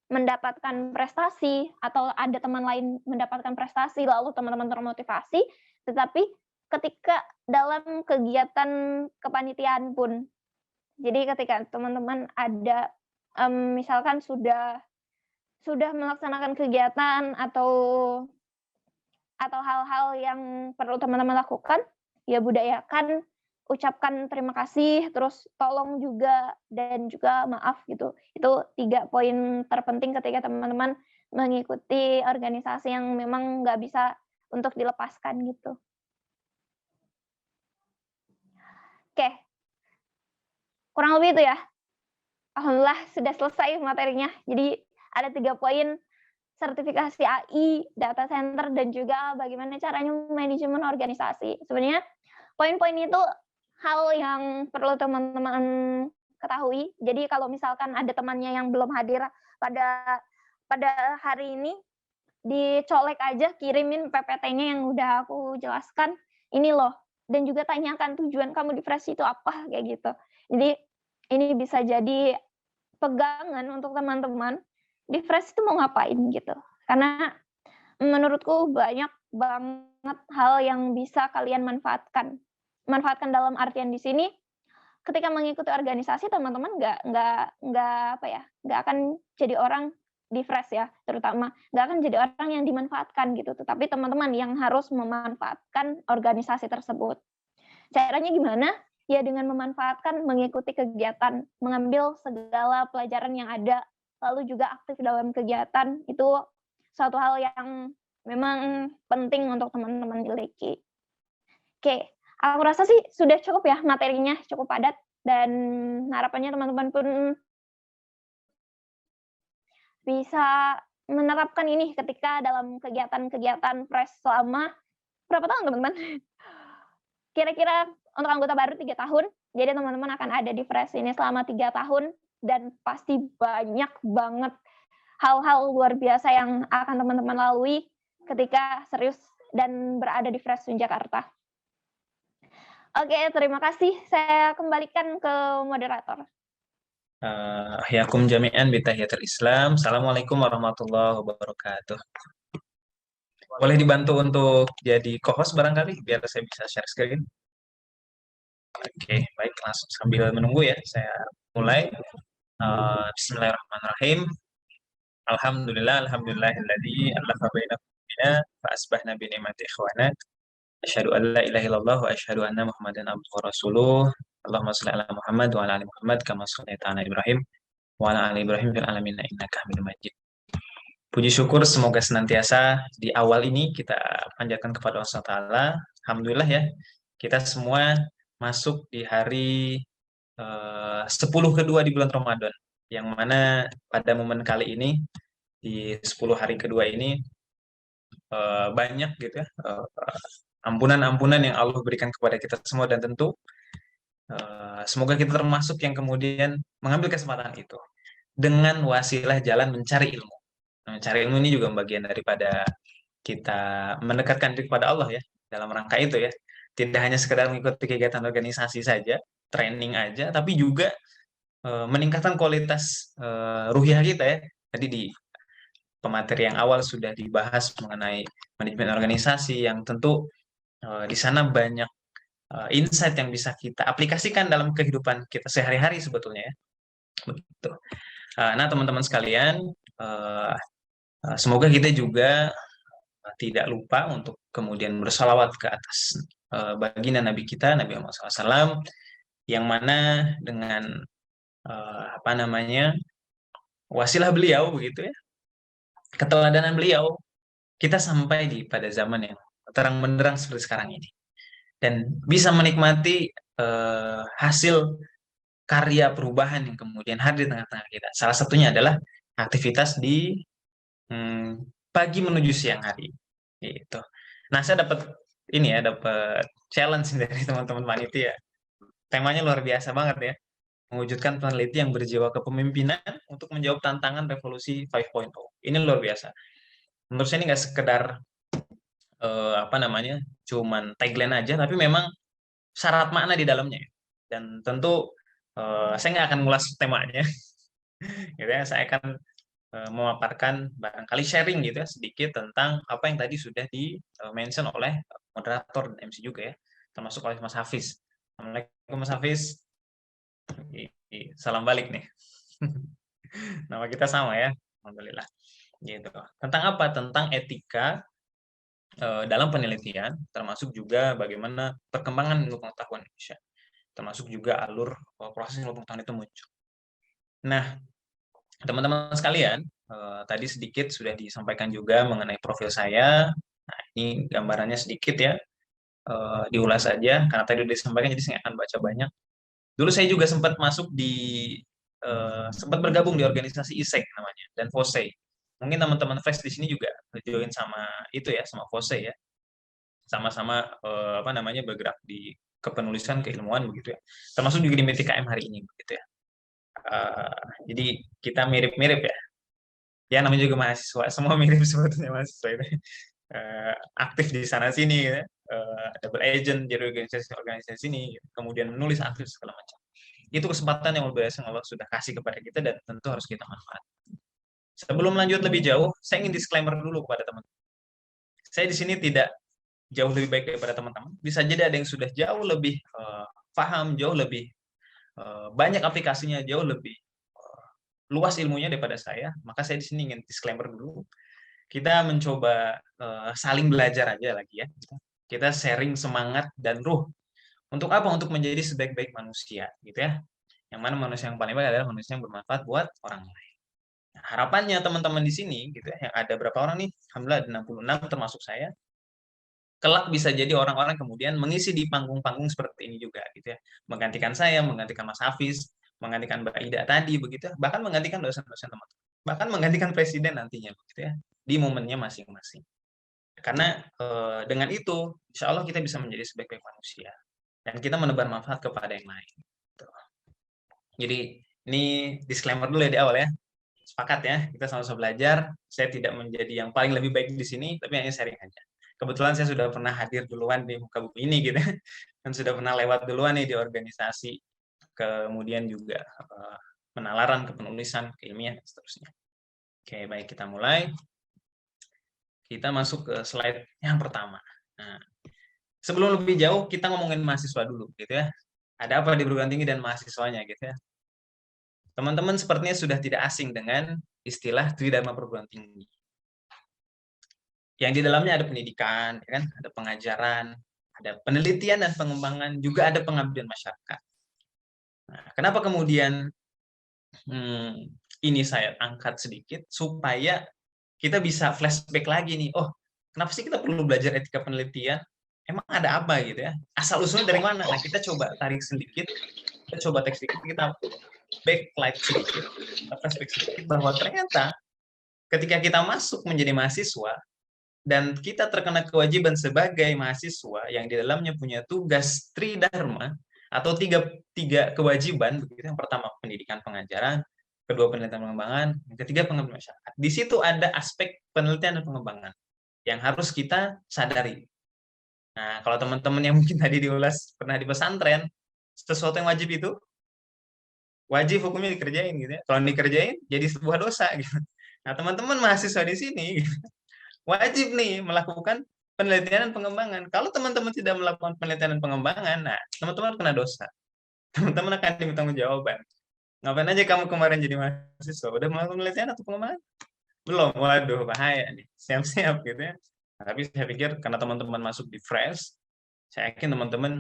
mendapatkan prestasi atau ada teman lain mendapatkan prestasi lalu teman-teman termotivasi, tetapi ketika dalam kegiatan kepanitiaan pun. Jadi ketika teman-teman ada misalkan sudah melaksanakan kegiatan atau hal-hal yang perlu teman-teman lakukan, ya budayakan, ucapkan terima kasih, terus tolong juga dan juga maaf gitu. Itu 3 poin terpenting ketika teman-teman mengikuti organisasi yang memang nggak bisa untuk dilepaskan gitu. Oke, kurang lebih itu ya. Alhamdulillah sudah selesai materinya. Jadi ada 3 poin, sertifikasi AI, data center, dan juga bagaimana caranya manajemen organisasi. Sebenarnya poin-poin itu hal yang perlu teman-teman ketahui. Jadi kalau misalkan ada temannya yang belum hadir pada hari ini, dicolek aja, kirimin PPT-nya yang udah aku jelaskan. Ini loh. Dan juga tanyakan tujuan kamu di fresh itu apa, kayak gitu. Jadi ini bisa jadi pegangan untuk teman-teman di fresh itu mau ngapain gitu. Karena menurutku banyak banget hal yang bisa kalian manfaatkan. Manfaatkan dalam artian di sini, ketika mengikuti organisasi teman-teman nggak akan jadi orang di fresh ya, terutama nggak akan jadi orang yang dimanfaatkan gitu. Tetapi teman-teman yang harus memanfaatkan organisasi tersebut. Caranya gimana? Ya dengan memanfaatkan, mengikuti kegiatan, mengambil segala pelajaran yang ada, lalu juga aktif dalam kegiatan, itu suatu hal yang memang penting untuk teman-teman miliki. Oke, aku rasa sih sudah cukup ya materinya, cukup padat, dan harapannya teman-teman pun bisa menerapkan ini ketika dalam kegiatan-kegiatan fresh selama berapa tahun teman-teman? Kira-kira untuk anggota baru 3 tahun, jadi teman-teman akan ada di fresh ini selama 3 tahun, dan pasti banyak banget hal-hal luar biasa yang akan teman-teman lalui ketika serius dan berada di fresh Jakarta. Oke, terima kasih. Saya kembalikan ke moderator. Ahyakum jami'an bitahiyatul Islam. Assalamualaikum warahmatullahi wabarakatuh. Boleh dibantu untuk jadi co-host barangkali biar saya bisa share screen. Oke, baik, langsung sambil menunggu ya, saya mulai. Bismillahirrahmanirrahim. Alhamdulillahilladzi allafa baina qulubina fa asbahna bi ni'mati ikhwana. Asyhadu an la ilaha illallah wa asyhadu anna Muhammadan abduhu wa rasuluh. Allahumma shalli ala Muhammad wa ala ali Muhammad kama shallaita ala Ibrahim wa ala ali Ibrahim fil alamin innaka Hamidum Majid. Puji syukur semoga senantiasa di awal ini kita panjatkan kepada Allah SWT. Alhamdulillah ya, kita semua masuk di hari 10 kedua di bulan Ramadan, yang mana pada momen kali ini di 10 hari kedua ini banyak gitu ya ampunan-ampunan yang Allah berikan kepada kita semua, dan tentu semoga kita termasuk yang kemudian mengambil kesempatan itu dengan wasilah jalan mencari ilmu. Mencari ilmu ini juga bagian daripada kita mendekatkan diri kepada Allah ya, dalam rangka itu ya. Tidak hanya sekedar mengikuti kegiatan organisasi saja, training aja, tapi juga meningkatkan kualitas ruhiyah kita ya. Tadi di pemateri yang awal sudah dibahas mengenai manajemen organisasi, yang tentu di sana banyak insight yang bisa kita aplikasikan dalam kehidupan kita sehari-hari sebetulnya ya. Begitu. Nah, teman-teman sekalian, semoga kita juga tidak lupa untuk kemudian bersalawat ke atas baginda Nabi kita, Nabi Muhammad SAW, yang mana dengan wasilah beliau begitu ya, keteladanan beliau, kita sampai pada zaman yang terang benderang seperti sekarang ini, dan bisa menikmati hasil karya perubahan yang kemudian hadir di tengah-tengah kita. Salah satunya adalah aktivitas di pagi menuju siang hari. Gitu. Nah, saya dapat challenge dari teman-teman panitia. Temanya luar biasa banget ya. Mewujudkan peneliti yang berjiwa kepemimpinan untuk menjawab tantangan revolusi 5.0. Ini luar biasa. Menurut saya ini nggak sekedar cuman tagline aja, tapi memang syarat makna di dalamnya. Dan tentu saya nggak akan ngulas temanya, gitu ya. Saya akan memaparkan barangkali sharing gitu ya sedikit tentang apa yang tadi sudah di-mention oleh moderator dan MC juga ya, termasuk oleh Mas Hafiz. Assalamualaikum Mas Hafiz. Salam balik nih. Nama kita sama ya, alhamdulillah. Gitu. Tentang apa? Tentang etika dalam penelitian, termasuk juga bagaimana perkembangan ilmu pengetahuan Indonesia, termasuk juga alur proses ilmu pengetahuan itu muncul. Nah, teman-teman sekalian, tadi sedikit sudah disampaikan juga mengenai profil saya. Nah, ini gambarannya sedikit ya, diulas saja karena tadi sudah disampaikan, jadi saya akan baca banyak. Dulu saya juga sempat sempat bergabung di organisasi ISEC namanya, dan FOSE. Mungkin teman-teman fresh di sini juga join sama itu ya, sama FOSE ya. Sama-sama bergerak di kepenulisan keilmuan begitu ya. Termasuk juga di MTKM hari ini begitu ya. Jadi kita mirip-mirip ya. Ya namanya juga mahasiswa, semua mirip sebetulnya mahasiswa itu. Aktif di sana sini ya. Double agent jadi organisasi ini, kemudian menulis aktif segala macam. Itu kesempatan yang luar biasa Allah sudah kasih kepada kita, dan tentu harus kita manfaatkan. Sebelum lanjut lebih jauh, saya ingin disclaimer dulu kepada teman-teman. Saya di sini tidak jauh lebih baik daripada teman-teman. Bisa jadi ada yang sudah jauh lebih paham, jauh lebih banyak aplikasinya, jauh lebih luas ilmunya daripada saya. Maka saya di sini ingin disclaimer dulu. Kita mencoba saling belajar aja lagi ya. Kita sharing semangat dan ruh. Untuk apa? Untuk menjadi sebaik-baik manusia, gitu ya. Yang mana manusia yang paling baik adalah manusia yang bermanfaat buat orang lain. Nah, harapannya teman-teman di sini, gitu ya, yang ada berapa orang nih? Alhamdulillah ada 66 termasuk saya. Kelak bisa jadi orang-orang kemudian mengisi di panggung-panggung seperti ini juga, gitu ya. Menggantikan saya, menggantikan Mas Hafiz, menggantikan Mbak Ida tadi, begitu ya. Bahkan menggantikan dosen-dosen teman-teman. Bahkan menggantikan presiden nantinya, begitu ya. Di momennya masing-masing. Karena dengan itu, insya Allah kita bisa menjadi sebaik-baik manusia. Dan kita menebar manfaat kepada yang lain. Jadi ini disclaimer dulu ya di awal ya. Sepakat ya, kita sama-sama belajar. Saya tidak menjadi yang paling lebih baik di sini, tapi hanya sharing aja. Kebetulan saya sudah pernah hadir duluan di muka bumi ini gitu, dan sudah pernah lewat duluan nih di organisasi, kemudian juga penalaran, kepenulisan, keilmian, dan seterusnya. Oke, baik, kita mulai. Kita masuk ke slide yang pertama. Nah, sebelum lebih jauh, kita ngomongin mahasiswa dulu, gitu ya. Ada apa di perguruan tinggi dan mahasiswanya, gitu ya. Teman-teman sepertinya sudah tidak asing dengan istilah Tridharma Perguruan Tinggi. Yang di dalamnya ada pendidikan, ya kan? Ada pengajaran, ada penelitian dan pengembangan, juga ada pengabdian masyarakat. Nah, kenapa kemudian ini saya angkat sedikit supaya kita bisa flashback lagi nih. Oh, kenapa sih kita perlu belajar etika penelitian? Emang ada apa gitu ya? Asal usulnya dari mana? Nah, kita coba tarik sedikit, kita coba teks sedikit, kita backlight sedikit, kita flashback sedikit bahwa ternyata ketika kita masuk menjadi mahasiswa dan kita terkena kewajiban sebagai mahasiswa yang di dalamnya punya tugas tridharma atau tiga kewajiban, begitu. Yang pertama pendidikan pengajaran, kedua penelitian pengembangan, yang ketiga pengabdian masyarakat. Di situ ada aspek penelitian dan pengembangan yang harus kita sadari. Nah, kalau teman-teman yang mungkin tadi diulas pernah di pesantren, sesuatu yang wajib itu wajib hukumnya dikerjain gitu ya. Kalau dikerjain jadi sebuah dosa gitu. Nah, teman-teman mahasiswa di sini wajib nih melakukan penelitian dan pengembangan. Kalau teman-teman tidak melakukan penelitian dan pengembangan, nah teman-teman kena dosa. Teman-teman akan diminta jawaban. Ngapain aja kamu kemarin jadi mahasiswa? Udah melakukan penelitian atau pengembangan? Belum. Waduh, bahaya nih. Siap-siap gitu ya. Nah, tapi saya pikir karena teman-teman masuk di fresh, saya yakin teman-teman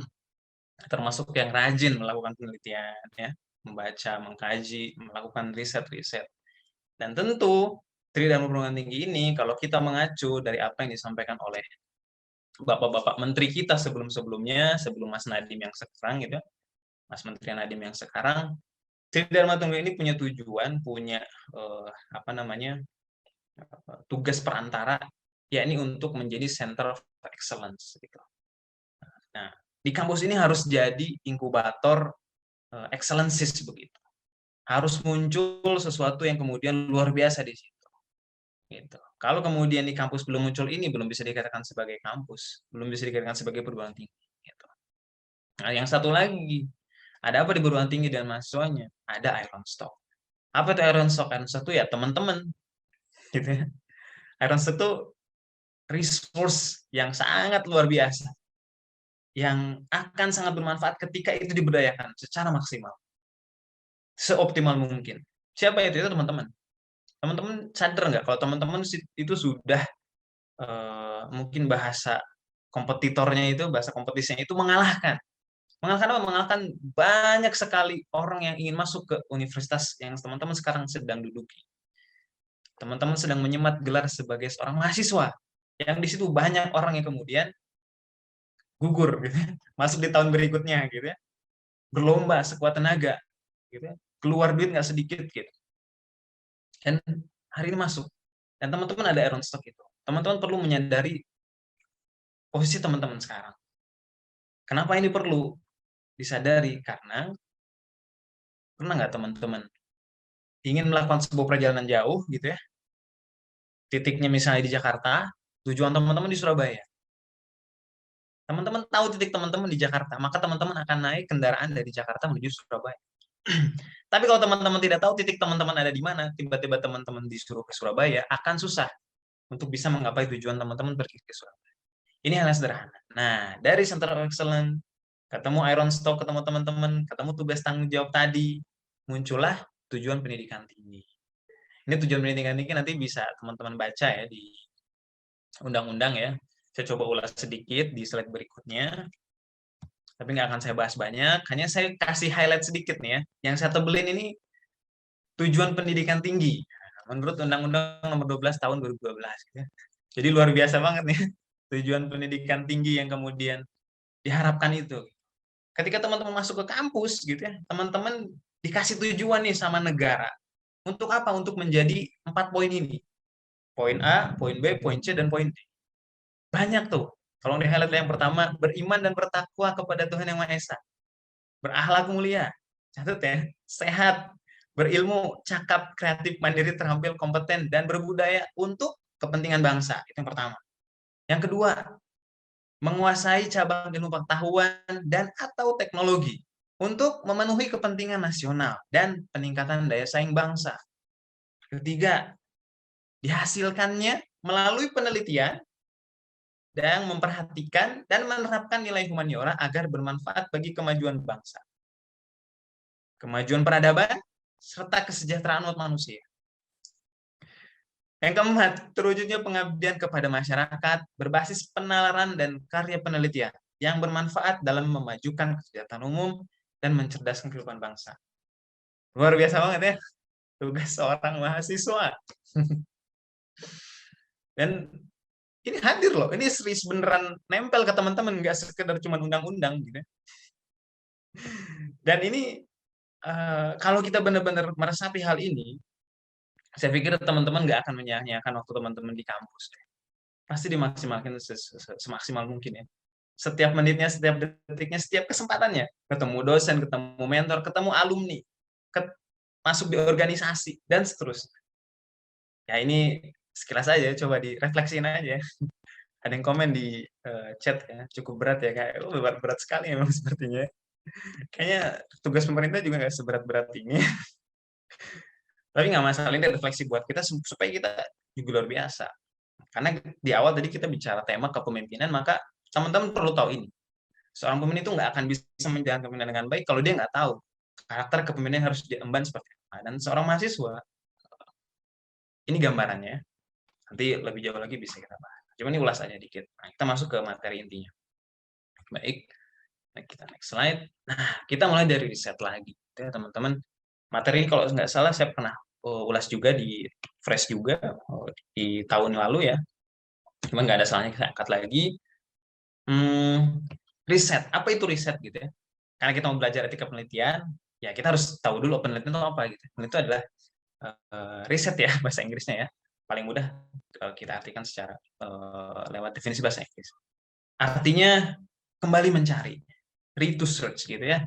termasuk yang rajin melakukan penelitian, ya, membaca, mengkaji, melakukan riset-riset. Dan tentu Tridharma Perguruan Tinggi ini kalau kita mengacu dari apa yang disampaikan oleh bapak-bapak menteri kita sebelum-sebelumnya, sebelum Mas Nadiem yang sekarang gitu, Mas Menteri Nadiem yang sekarang, Tridharma Tunggal ini punya tujuan, punya tugas perantara, yakni untuk menjadi center of excellence. Gitu. Nah, di kampus ini harus jadi inkubator excellences begitu. Harus muncul sesuatu yang kemudian luar biasa di situ. Gitu. Kalau kemudian di kampus belum muncul ini, belum bisa dikatakan sebagai kampus, belum bisa dikatakan sebagai perguruan tinggi. Gitu. Nah, yang satu lagi, ada apa di perguruan tinggi dan mahasiswanya? Ada Iron Stock. Apa itu Iron Stock? Iron Stock itu ya teman-teman. Gitu ya. Iron Stock itu resource yang sangat luar biasa. Yang akan sangat bermanfaat ketika itu diberdayakan secara maksimal. Seoptimal mungkin. Siapa itu? Itu teman-teman. Teman-teman sadar nggak kalau teman-teman itu sudah mungkin bahasa kompetitornya itu, bahasa kompetisinya itu mengalahkan apa? Mengalahkan banyak sekali orang yang ingin masuk ke universitas yang teman-teman sekarang sedang duduki. Teman-teman sedang menyemat gelar sebagai seorang mahasiswa, yang di situ banyak orang yang kemudian gugur, gitu, masuk di tahun berikutnya, gitu ya, berlomba sekuat tenaga, gitu ya, keluar duit nggak sedikit, gitu. Dan hari ini masuk, dan teman-teman ada Iron Stock itu. Teman-teman perlu menyadari posisi teman-teman sekarang. Kenapa ini perlu disadari? Karena pernah nggak teman-teman ingin melakukan sebuah perjalanan jauh, gitu ya, titiknya misalnya di Jakarta, tujuan teman-teman di Surabaya. Teman-teman tahu titik teman-teman di Jakarta, maka teman-teman akan naik kendaraan dari Jakarta menuju Surabaya. Tapi kalau teman-teman tidak tahu titik teman-teman ada di mana, tiba-tiba teman-teman disuruh ke Surabaya, akan susah untuk bisa menggapai tujuan teman-teman pergi ke Surabaya. Ini hal yang sederhana. Nah, dari Center of Excellence, ketemu Iron Stock, ketemu teman-teman, ketemu tugas tanggung jawab tadi, muncullah tujuan pendidikan tinggi. Ini tujuan pendidikan tinggi nanti bisa teman-teman baca ya di undang-undang ya. Saya coba ulas sedikit di slide berikutnya. Tapi nggak akan saya bahas banyak, hanya saya kasih highlight sedikit nih ya. Yang saya tebelin ini tujuan pendidikan tinggi. Menurut Undang-Undang Nomor 12 Tahun 2012. Gitu ya. Jadi luar biasa banget nih tujuan pendidikan tinggi yang kemudian diharapkan itu. Ketika teman-teman masuk ke kampus gitu ya, teman-teman dikasih tujuan nih sama negara. Untuk apa? Untuk menjadi 4 poin ini. Poin A, poin B, poin C, dan poin D. Banyak tuh. Kalau di highlight yang pertama, beriman dan bertakwa kepada Tuhan Yang Maha Esa. Berakhlak mulia. Catat ya. Sehat, berilmu, cakap, kreatif, mandiri, terampil, kompeten, dan berbudaya untuk kepentingan bangsa. Itu yang pertama. Yang kedua, menguasai cabang ilmu pengetahuan dan atau teknologi untuk memenuhi kepentingan nasional dan peningkatan daya saing bangsa. Ketiga, dihasilkannya melalui penelitian dan memperhatikan dan menerapkan nilai humaniora agar bermanfaat bagi kemajuan bangsa. Kemajuan peradaban, serta kesejahteraan umat manusia. Yang keempat, terwujudnya pengabdian kepada masyarakat berbasis penalaran dan karya penelitian yang bermanfaat dalam memajukan kesejahteraan umum dan mencerdaskan kehidupan bangsa. Luar biasa banget ya, tugas seorang mahasiswa. Dan ini hadir loh, ini serius beneran nempel ke teman-teman, nggak sekedar cuma undang-undang gitu. Dan ini kalau kita benar-benar meresapi hal ini, saya pikir teman-teman nggak akan menyia-nyiakan waktu teman-teman di kampus. Pasti dimaksimalkan semaksimal mungkin ya. Setiap menitnya, setiap detiknya, setiap kesempatannya. Ketemu dosen, ketemu mentor, ketemu alumni, masuk di organisasi, dan seterusnya. Ya ini sekilas aja, coba direfleksiin aja. Ada yang komen di chat ya, cukup berat ya, kayak berat sekali memang sepertinya. Kayaknya tugas pemerintah juga nggak seberat-berat ini. Tapi nggak masalah, ini refleksi buat kita supaya kita juga luar biasa. Karena di awal tadi kita bicara tema kepemimpinan, maka teman-teman perlu tahu ini. Seorang pemimpin itu nggak akan bisa menjalankan kepemimpinan dengan baik kalau dia nggak tahu karakter kepemimpinan harus diemban seperti apa. Dan seorang mahasiswa, ini gambarannya. Nanti lebih jauh lagi bisa kita bahas. Cuma ini ulas aja dikit. Nah, kita masuk ke materi intinya. Baik, kita next slide. Nah, kita mulai dari riset lagi. Ya, teman-teman, materi ini kalau nggak salah saya pernah ulas juga di fresh juga di tahun lalu ya. Cuma nggak ada salahnya kita angkat lagi. Riset, apa itu riset gitu ya? Karena kita mau belajar etika penelitian, ya kita harus tahu dulu penelitian itu apa gitu. Penelitian itu adalah riset ya, bahasa Inggrisnya ya. Paling mudah kita artikan secara lewat definisi bahasa Inggris. Artinya kembali mencari, to search gitu ya.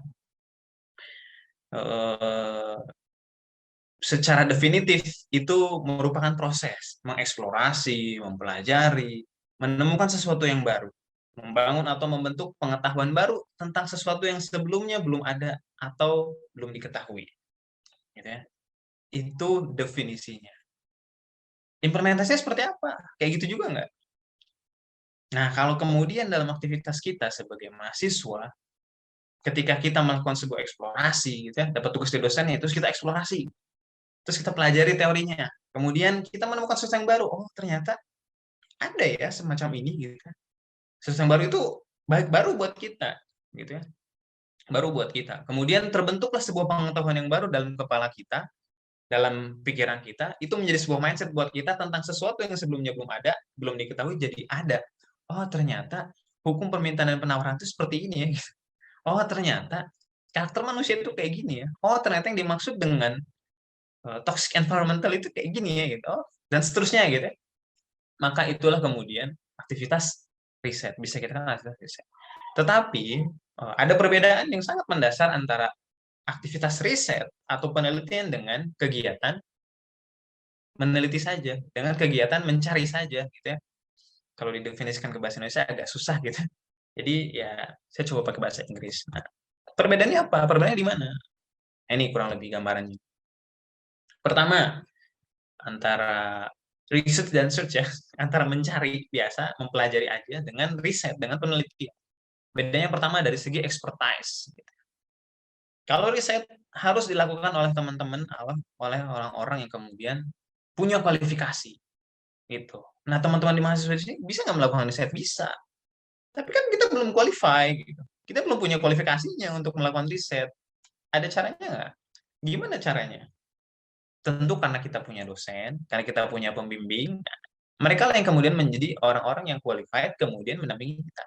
Secara definitif itu merupakan proses mengeksplorasi, mempelajari, menemukan sesuatu yang baru, membangun atau membentuk pengetahuan baru tentang sesuatu yang sebelumnya belum ada atau belum diketahui. Gitu ya. Itu definisinya. Implementasinya seperti apa? Kayak gitu juga nggak? Nah, kalau kemudian dalam aktivitas kita sebagai mahasiswa, ketika kita melakukan sebuah eksplorasi, gitu ya, dapat tugas dari dosen, terus kita eksplorasi, terus kita pelajari teorinya, kemudian kita menemukan sesuatu yang baru. Oh, ternyata ada ya semacam ini, gitu. Sesuatu yang baru itu baru buat kita, gitu ya, baru buat kita. Kemudian terbentuklah sebuah pengetahuan yang baru dalam kepala kita, dalam pikiran kita, itu menjadi sebuah mindset buat kita tentang sesuatu yang sebelumnya belum ada, belum diketahui jadi ada. Oh, ternyata hukum permintaan dan penawaran itu seperti ini ya. Oh, ternyata karakter manusia itu kayak gini ya. Oh, ternyata yang dimaksud dengan toxic environmental itu kayak gini ya gitu. Oh, dan seterusnya gitu ya. Maka itulah kemudian aktivitas riset, bisa kita kan aktivitas riset. Tetapi ada perbedaan yang sangat mendasar antara aktivitas riset atau penelitian dengan kegiatan meneliti saja, dengan kegiatan mencari saja gitu ya. Kalau didefinisikan ke bahasa Indonesia agak susah gitu. Jadi ya saya coba pakai bahasa Inggris. Nah, perbedaannya apa? Perbedaannya di mana? Ini kurang lebih gambarannya. Pertama, antara riset dan search ya, antara mencari biasa, mempelajari aja dengan riset, dengan penelitian. Bedanya pertama dari segi expertise. Kalau riset harus dilakukan oleh teman-teman, oleh orang-orang yang kemudian punya kualifikasi. Gitu. Nah, teman-teman di mahasiswa di sini bisa nggak melakukan riset? Bisa. Tapi kan kita belum qualify. Gitu. Kita belum punya kualifikasinya untuk melakukan riset. Ada caranya nggak? Gimana caranya? Tentu karena kita punya dosen, karena kita punya pembimbing, mereka lah yang kemudian menjadi orang-orang yang qualified kemudian mendampingi kita.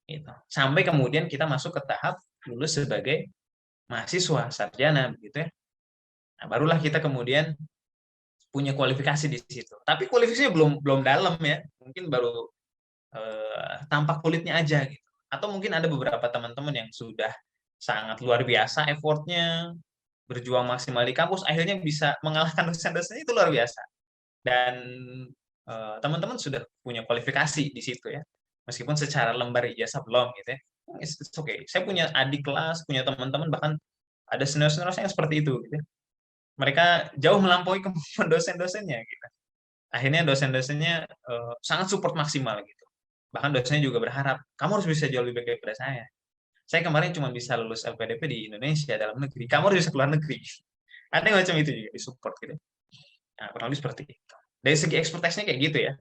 Gitu. Sampai kemudian kita masuk ke tahap lulus sebagai mahasiswa sarjana begitu ya. Nah, barulah kita kemudian punya kualifikasi di situ. Tapi kualifikasinya belum dalam ya. Mungkin baru tampak kulitnya aja gitu. Atau mungkin ada beberapa teman-teman yang sudah sangat luar biasa effortnya, berjuang maksimal di kampus, akhirnya bisa mengalahkan dosen-dosennya, itu luar biasa. Dan teman-teman sudah punya kualifikasi di situ ya. Meskipun secara lembar ijazah belum gitu ya. It's okay. Saya punya adik kelas, punya teman-teman, bahkan ada senior-senior yang seperti itu gitu. Mereka jauh melampaui kemampuan dosen-dosennya gitu. Akhirnya dosen-dosennya sangat support maksimal gitu. Bahkan dosennya juga berharap, kamu harus bisa jauh lebih baik daripada saya. Saya kemarin cuma bisa lulus LPDP di Indonesia dalam negeri, kamu harus bisa keluar negeri. Ada yang macam itu juga disupport gitu. Nah, kurang lebih seperti itu. Dari segi expertise-nya kayak gitu ya.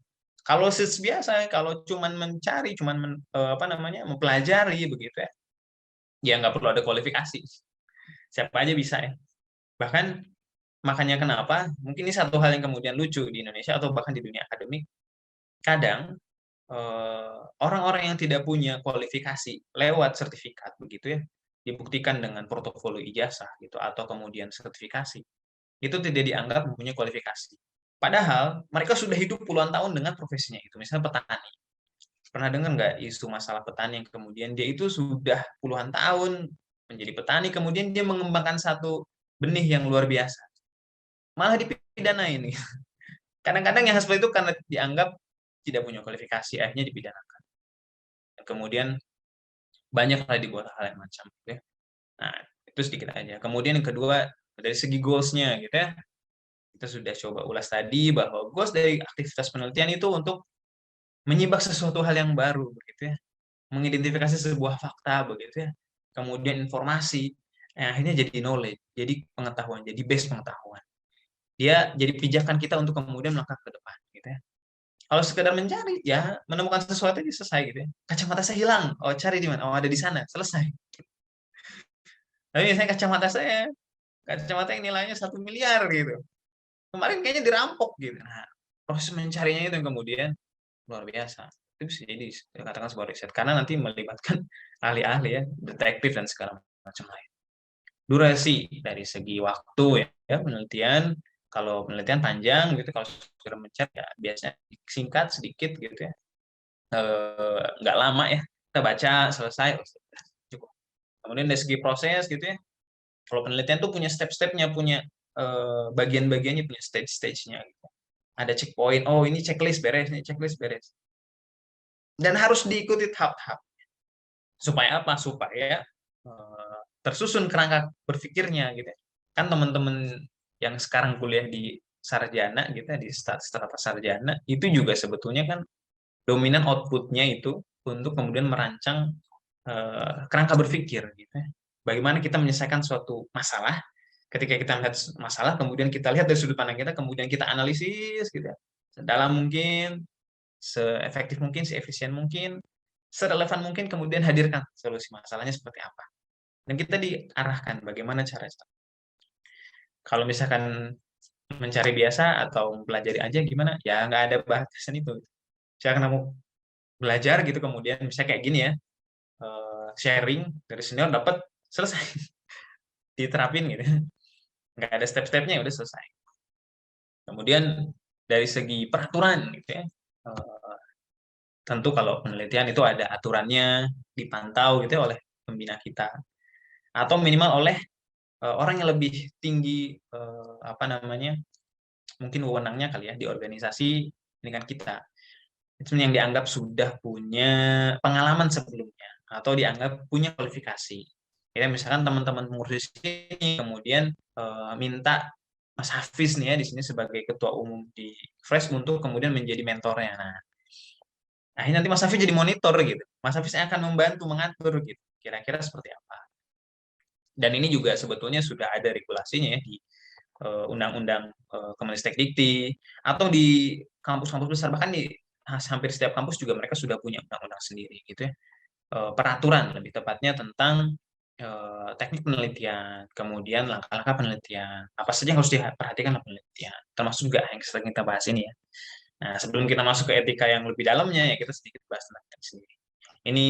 Kalau biasa, kalau cuman mencari, mempelajari begitu ya, ya nggak perlu ada kualifikasi. Siapa aja bisa ya. Bahkan makanya kenapa, mungkin ini satu hal yang kemudian lucu di Indonesia atau bahkan di dunia akademik, kadang orang-orang yang tidak punya kualifikasi lewat sertifikat begitu ya, dibuktikan dengan portofolio ijazah gitu atau kemudian sertifikasi, itu tidak dianggap mempunyai kualifikasi. Padahal mereka sudah hidup puluhan tahun dengan profesinya itu, misalnya petani. Pernah dengar nggak isu masalah petani yang kemudian dia itu sudah puluhan tahun menjadi petani, kemudian dia mengembangkan satu benih yang luar biasa, malah dipidana ini. Kadang-kadang yang seperti itu karena dianggap tidak punya kualifikasi, akhirnya dipidanakan. Dan kemudian banyaklah dibuat hal yang macam gitu ya. Nah, itu sedikit aja. Kemudian yang kedua, dari segi goals-nya gitu ya, kita sudah coba ulas tadi bahwa goals dari aktivitas penelitian itu untuk menyimak sesuatu hal yang baru begitu ya, mengidentifikasi sebuah fakta begitu ya, kemudian informasi, akhirnya jadi knowledge, jadi pengetahuan, jadi base pengetahuan. Dia jadi pijakan kita untuk kemudian melangkah ke depan gitu ya. Kalau sekedar mencari, ya menemukan sesuatu itu selesai gitu ya. Kacamata saya hilang, oh cari di mana? Oh ada di sana, selesai. Tapi misalnya kacamata yang nilainya 1 miliar gitu. Kemarin kayaknya dirampok gitu. Nah, proses mencarinya itu yang kemudian luar biasa. Itu bisa jadi dikatakan sebuah riset karena nanti melibatkan ahli-ahli ya, detektif dan segala macam lain. Durasi dari segi waktu ya penelitian, kalau penelitian panjang gitu, kalau sudah mencari ya biasanya singkat sedikit gitu ya, nggak lama ya, kita baca selesai cukup. Kemudian dari segi proses gitu ya, kalau penelitian tuh punya step-stepnya, punya bagian-bagiannya, punya stage-stage-nya gitu. Ada checkpoint, oh ini checklist beres, ini checklist beres, dan harus diikuti tahap-tahap. Supaya apa? Supaya tersusun kerangka berpikirnya gitu. Kan teman-teman yang sekarang kuliah di sarjana gitu, di strata sarjana, itu juga sebetulnya kan dominan outputnya itu untuk kemudian merancang kerangka berpikir gitu. Bagaimana kita menyelesaikan suatu masalah, ketika kita melihat masalah, kemudian kita lihat dari sudut pandang kita, kemudian kita analisis gitu, sedalam mungkin, seefektif mungkin, seefisien mungkin, serelevan mungkin, kemudian hadirkan solusi masalahnya seperti apa. Dan kita diarahkan bagaimana cara. Kalau misalkan mencari biasa atau mempelajari aja gimana, ya nggak ada batasan itu. Saya mau belajar gitu, kemudian bisa kayak gini ya, sharing dari senior dapat, selesai. Diterapin gitu. Nggak ada step-stepnya, udah selesai. Kemudian dari segi peraturan gitu ya, tentu kalau penelitian itu ada aturannya, dipantau gitu ya oleh pembina kita, atau minimal oleh orang yang lebih tinggi mungkin wewenangnya kali ya di organisasi dengan kita, itu yang dianggap sudah punya pengalaman sebelumnya atau dianggap punya kualifikasi. Ya misalkan teman-teman pengurus ini kemudian minta Mas Hafiz nih ya di sini sebagai ketua umum di Fresh untuk kemudian menjadi mentornya. Nah, akhirnya nanti Mas Hafiz jadi monitor gitu. Mas Hafiz akan membantu mengatur gitu. Kira-kira seperti apa. Dan ini juga sebetulnya sudah ada regulasinya ya di Undang-Undang Kemendikti atau di kampus-kampus besar, bahkan di hampir setiap kampus juga mereka sudah punya undang-undang sendiri gitu ya. Peraturan lebih tepatnya tentang teknik penelitian, kemudian langkah-langkah penelitian, apa saja yang harus diperhatikan dalam penelitian, termasuk juga yang sering kita bahas ini ya. Nah, sebelum kita masuk ke etika yang lebih dalamnya, ya kita sedikit bahas tentang ini sendiri. Ini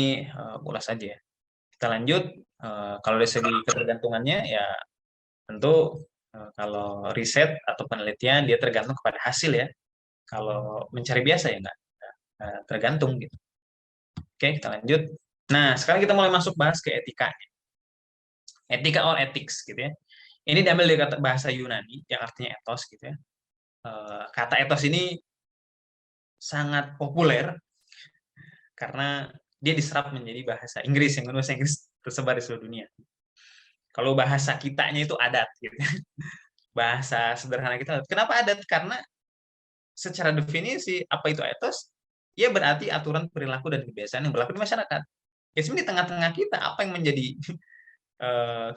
ulas saja ya. Kita lanjut, kalau dari segi ketergantungannya, ya tentu kalau riset atau penelitian, dia tergantung kepada hasil ya. Kalau mencari biasa ya nggak tergantung gitu. Oke, kita lanjut. Nah, sekarang kita mulai masuk bahas ke etikanya. Etika or ethics gitu ya. Ini diambil dari kata bahasa Yunani yang artinya ethos gitu ya. Kata ethos ini sangat populer karena dia diserap menjadi bahasa Inggris, yang bahasa Inggris tersebar di seluruh dunia. Kalau bahasa kitanya itu adat gitu. Bahasa sederhana kita. Kenapa adat? Karena secara definisi apa itu ethos? Ya berarti aturan perilaku dan kebiasaan yang berlaku di masyarakat. Ya sebenarnya di tengah-tengah kita apa yang menjadi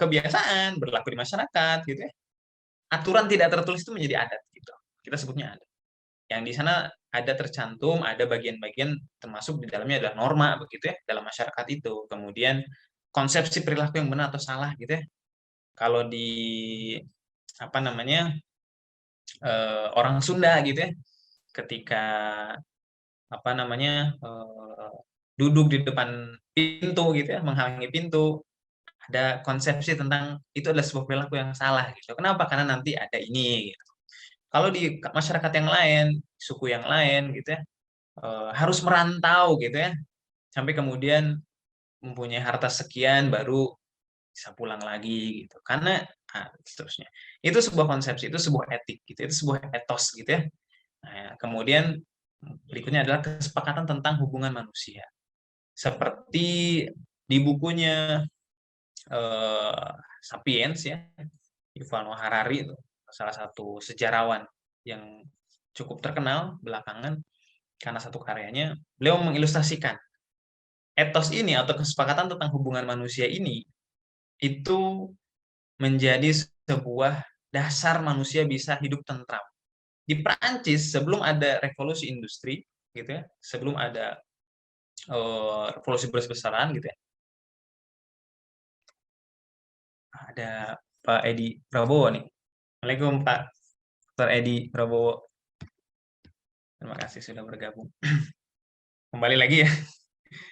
kebiasaan berlaku di masyarakat gitu ya. aturan tidak tertulis itu menjadi adat gitu. Kita sebutnya adat. Yang di sana ada tercantum, ada bagian-bagian termasuk di dalamnya adalah norma begitu ya dalam masyarakat itu. Kemudian konsepsi perilaku yang benar atau salah gitu ya. Kalau di apa namanya orang Sunda gitu ya, ketika apa namanya duduk di depan pintu gitu ya, menghalangi pintu, ada konsepsi tentang itu adalah sebuah perilaku yang salah gitu. Kenapa? Karena nanti ada ini. Gitu. Kalau di masyarakat yang lain, suku yang lain gitu ya, harus merantau gitu ya, sampai kemudian mempunyai harta sekian baru bisa pulang lagi gitu. Karena seterusnya. Itu sebuah konsepsi, itu sebuah etik gitu, itu sebuah etos gitu ya. Nah, kemudian berikutnya adalah kesepakatan tentang hubungan manusia. Seperti di bukunya Sapiens ya, Yuval Noah Harari itu salah satu sejarawan yang cukup terkenal belakangan karena satu karyanya, beliau mengilustrasikan etos ini atau kesepakatan tentang hubungan manusia ini itu menjadi sebuah dasar manusia bisa hidup tentram. Di Perancis sebelum ada revolusi industri gitu ya, sebelum ada revolusi besar-besaran gitu ya, ada Pak Edi Prabowo nih. Assalamualaikum Pak Dr. Edi Prabowo. Terima kasih sudah bergabung. Kembali lagi ya.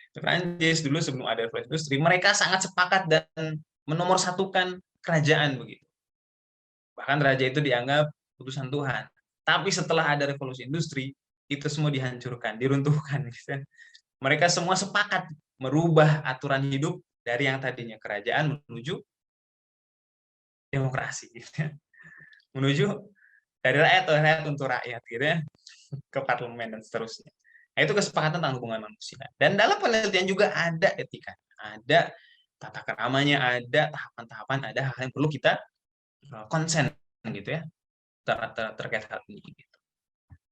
Di Perancis dulu sebelum ada revolusi industri, mereka sangat sepakat dan menomorsatukan kerajaan begitu. Bahkan raja itu dianggap utusan Tuhan. Tapi setelah ada revolusi industri, itu semua dihancurkan, diruntuhkan. Gitu. Mereka semua sepakat merubah aturan hidup dari yang tadinya kerajaan menuju demokrasi. Gitu. Menuju dari rakyat atau rakyat untuk rakyat gitu ya, ke parlemen dan seterusnya. Nah, itu kesepakatan tentang hubungan manusia. Dan dalam penelitian juga ada etika, ada tata keramanya, ada tahapan-tahapan, ada hal yang perlu kita konsen gitu ya terkait hal ini. Gitu.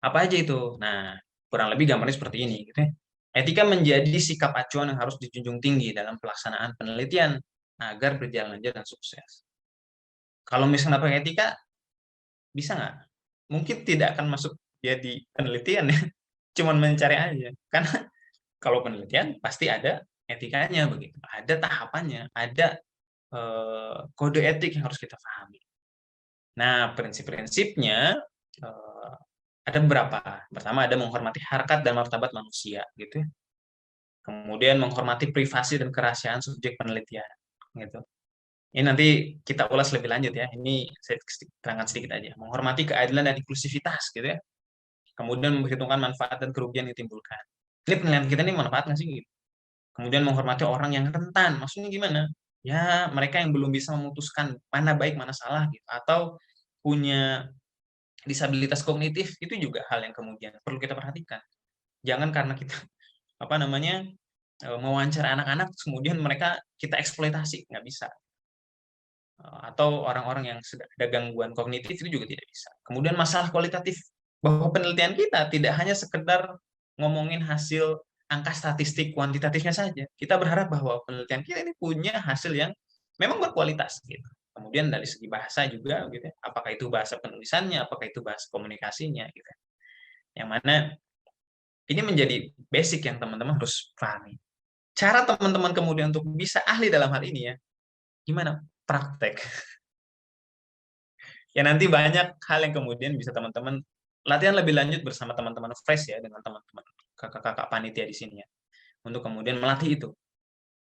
Apa aja itu? Nah, kurang lebih gambarnya seperti ini. Gitu ya. Etika menjadi sikap acuan yang harus dijunjung tinggi dalam pelaksanaan penelitian agar berjalan lancar dan sukses. Kalau misalnya pakai etika, bisa nggak? Mungkin tidak akan masuk jadi penelitian ya, cuman mencari aja. Karena kalau penelitian pasti ada etikanya begitu, ada tahapannya, ada kode etik yang harus kita pahami. Nah, prinsip-prinsipnya ada beberapa. Pertama ada menghormati harkat dan martabat manusia, gitu. Kemudian menghormati privasi dan kerahasiaan subjek penelitian, gitu. Ini nanti kita ulas lebih lanjut ya. Ini saya terangkan sedikit aja. Menghormati keadilan dan inklusivitas, gitu ya. Kemudian memperhitungkan manfaat dan kerugian yang ditimbulkan. Ini penilaian kita ini manfaat nggak sih? Gitu. Kemudian menghormati orang yang rentan. Maksudnya gimana? Ya, mereka yang belum bisa memutuskan mana baik, mana salah, gitu. Atau punya disabilitas kognitif, itu juga hal yang kemudian perlu kita perhatikan. Jangan karena kita apa namanya mewawancara anak-anak, kemudian mereka kita eksploitasi, nggak bisa. Atau orang-orang yang ada gangguan kognitif itu juga tidak bisa. Kemudian masalah kualitatif, bahwa penelitian kita tidak hanya sekedar ngomongin hasil angka statistik kuantitatifnya saja. Kita berharap bahwa penelitian kita ini punya hasil yang memang berkualitas gitu. Kemudian dari segi bahasa juga gitu. Apakah itu bahasa penulisannya, apakah itu bahasa komunikasinya gitu. Yang mana ini menjadi basic yang teman-teman harus pahami. Cara teman-teman kemudian untuk bisa ahli dalam hal ini ya, gimana? Praktek. Ya nanti banyak hal yang kemudian bisa teman-teman latihan lebih lanjut bersama teman-teman fresh ya, dengan teman-teman kakak-kakak panitia di sini ya, untuk kemudian melatih itu.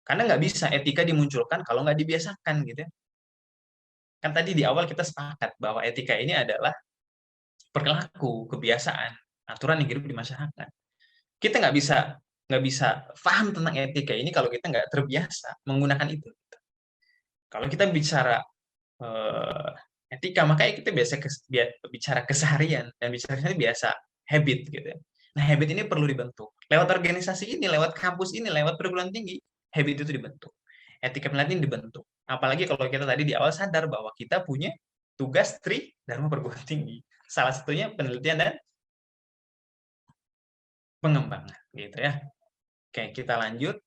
Karena nggak bisa etika dimunculkan kalau nggak dibiasakan gitu ya. Kan tadi di awal kita sepakat bahwa etika ini adalah perilaku, kebiasaan, aturan yang hidup di masyarakat. Kita nggak bisa paham tentang etika ini kalau kita nggak terbiasa menggunakan itu. Kalau kita bicara etika, makanya kita bicara keseharian, dan bicara biasa habit gitu. Nah, habit ini perlu dibentuk lewat organisasi ini, lewat kampus ini, lewat perguruan tinggi. Habit itu dibentuk, etika penelitian dibentuk. Apalagi kalau kita tadi di awal sadar bahwa kita punya tugas dharma perguruan tinggi, salah satunya penelitian dan pengembangan gitu ya. Oke, kita lanjut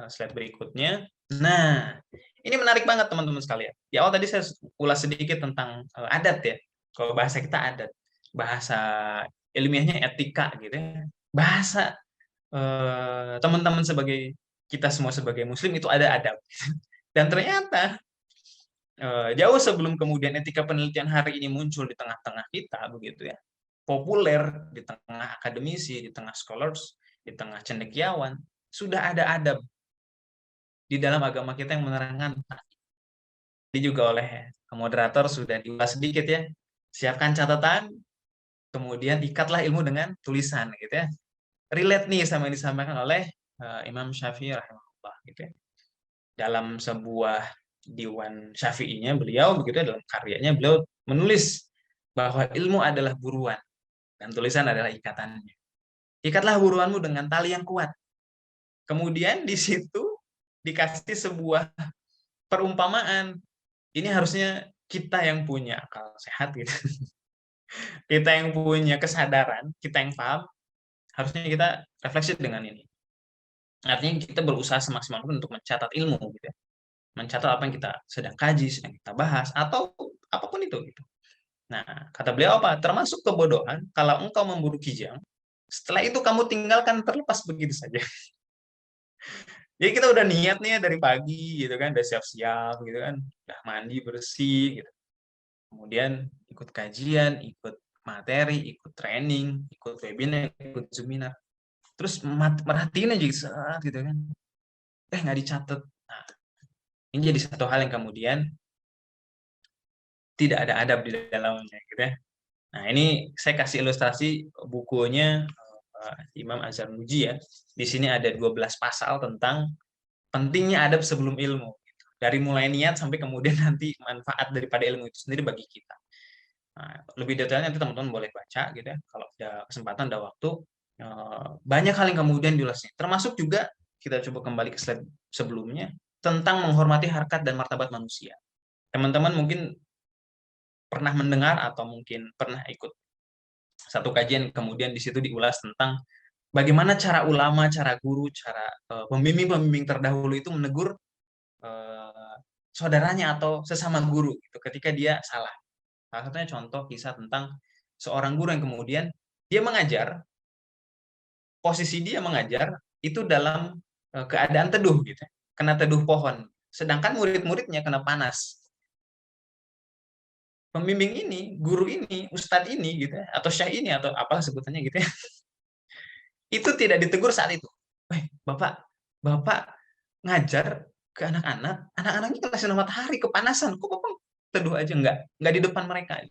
slide berikutnya. Nah, Ini menarik banget teman-teman sekalian. Di awal tadi saya ulas sedikit tentang adat ya. Kalau bahasa kita adat, bahasa ilmiahnya etika gitu ya. Bahasa teman-teman sebagai kita semua sebagai muslim itu ada adab. Dan ternyata jauh sebelum kemudian etika penelitian hari ini muncul di tengah-tengah kita begitu ya. Populer di tengah akademisi, di tengah scholars, di tengah cendekiawan, sudah ada adab di dalam agama kita yang menerangkan. Ini juga oleh moderator sudah diulas sedikit ya. Siapkan catatan, kemudian ikatlah ilmu dengan tulisan gitu ya. Relate nih sama yang disampaikan oleh Imam Syafi'i rahimahullah gitu ya. Dalam sebuah diwan Syafi'inya beliau begitu ya, dalam karyanya beliau menulis bahwa ilmu adalah buruan dan tulisan adalah ikatannya. Ikatlah buruanmu dengan tali yang kuat. Kemudian di situ dikasih sebuah perumpamaan. Ini harusnya kita yang punya akal sehat gitu. Kita yang punya kesadaran, kita yang paham, harusnya kita refleksi dengan ini. Artinya kita berusaha semaksimal mungkin untuk mencatat ilmu gitu ya. Mencatat apa yang kita sedang kaji, sedang kita bahas, atau apapun itu gitu. Nah, kata beliau apa? Termasuk kebodohan kalau engkau memburu kijang, setelah itu kamu tinggalkan terlepas begitu saja. Jadi kita udah niat nih ya dari pagi gitu kan, udah siap-siap gitu kan, udah mandi bersih gitu. Kemudian ikut kajian, ikut materi, ikut training, ikut webinar, ikut seminar. Terus merhatiin aja gitu kan. Nggak dicatat. Nah, ini jadi satu hal yang kemudian tidak ada adab di dalamnya gitu ya. Nah, ini saya kasih ilustrasi bukunya Imam Az-Zarnuji ya. Di sini ada 12 pasal tentang pentingnya adab sebelum ilmu. Dari mulai niat sampai kemudian nanti manfaat daripada ilmu itu sendiri bagi kita. Nah, lebih detailnya nanti teman-teman boleh baca gitu ya. Kalau ada kesempatan, ada waktu. Banyak hal yang kemudian diulasnya. Termasuk juga kita coba kembali ke slide sebelumnya tentang menghormati harkat dan martabat manusia. Teman-teman mungkin pernah mendengar atau mungkin pernah ikut satu kajian kemudian di situ diulas tentang bagaimana cara ulama, cara guru, cara pembimbing-pembimbing terdahulu itu menegur saudaranya atau sesama guru gitu, ketika dia salah. Salah satunya contoh kisah tentang seorang guru yang kemudian dia mengajar, posisi dia mengajar itu dalam keadaan teduh gitu, kena teduh pohon, sedangkan murid-muridnya kena panas. Pembimbing ini, guru ini, ustadz ini gitu ya, atau syekh ini atau apa sebutannya gitu ya, itu tidak ditegur saat itu. Bapak ngajar ke anak-anak, anak-anaknya kena sinar matahari, kepanasan, kok bapak teduh aja? Enggak di depan mereka.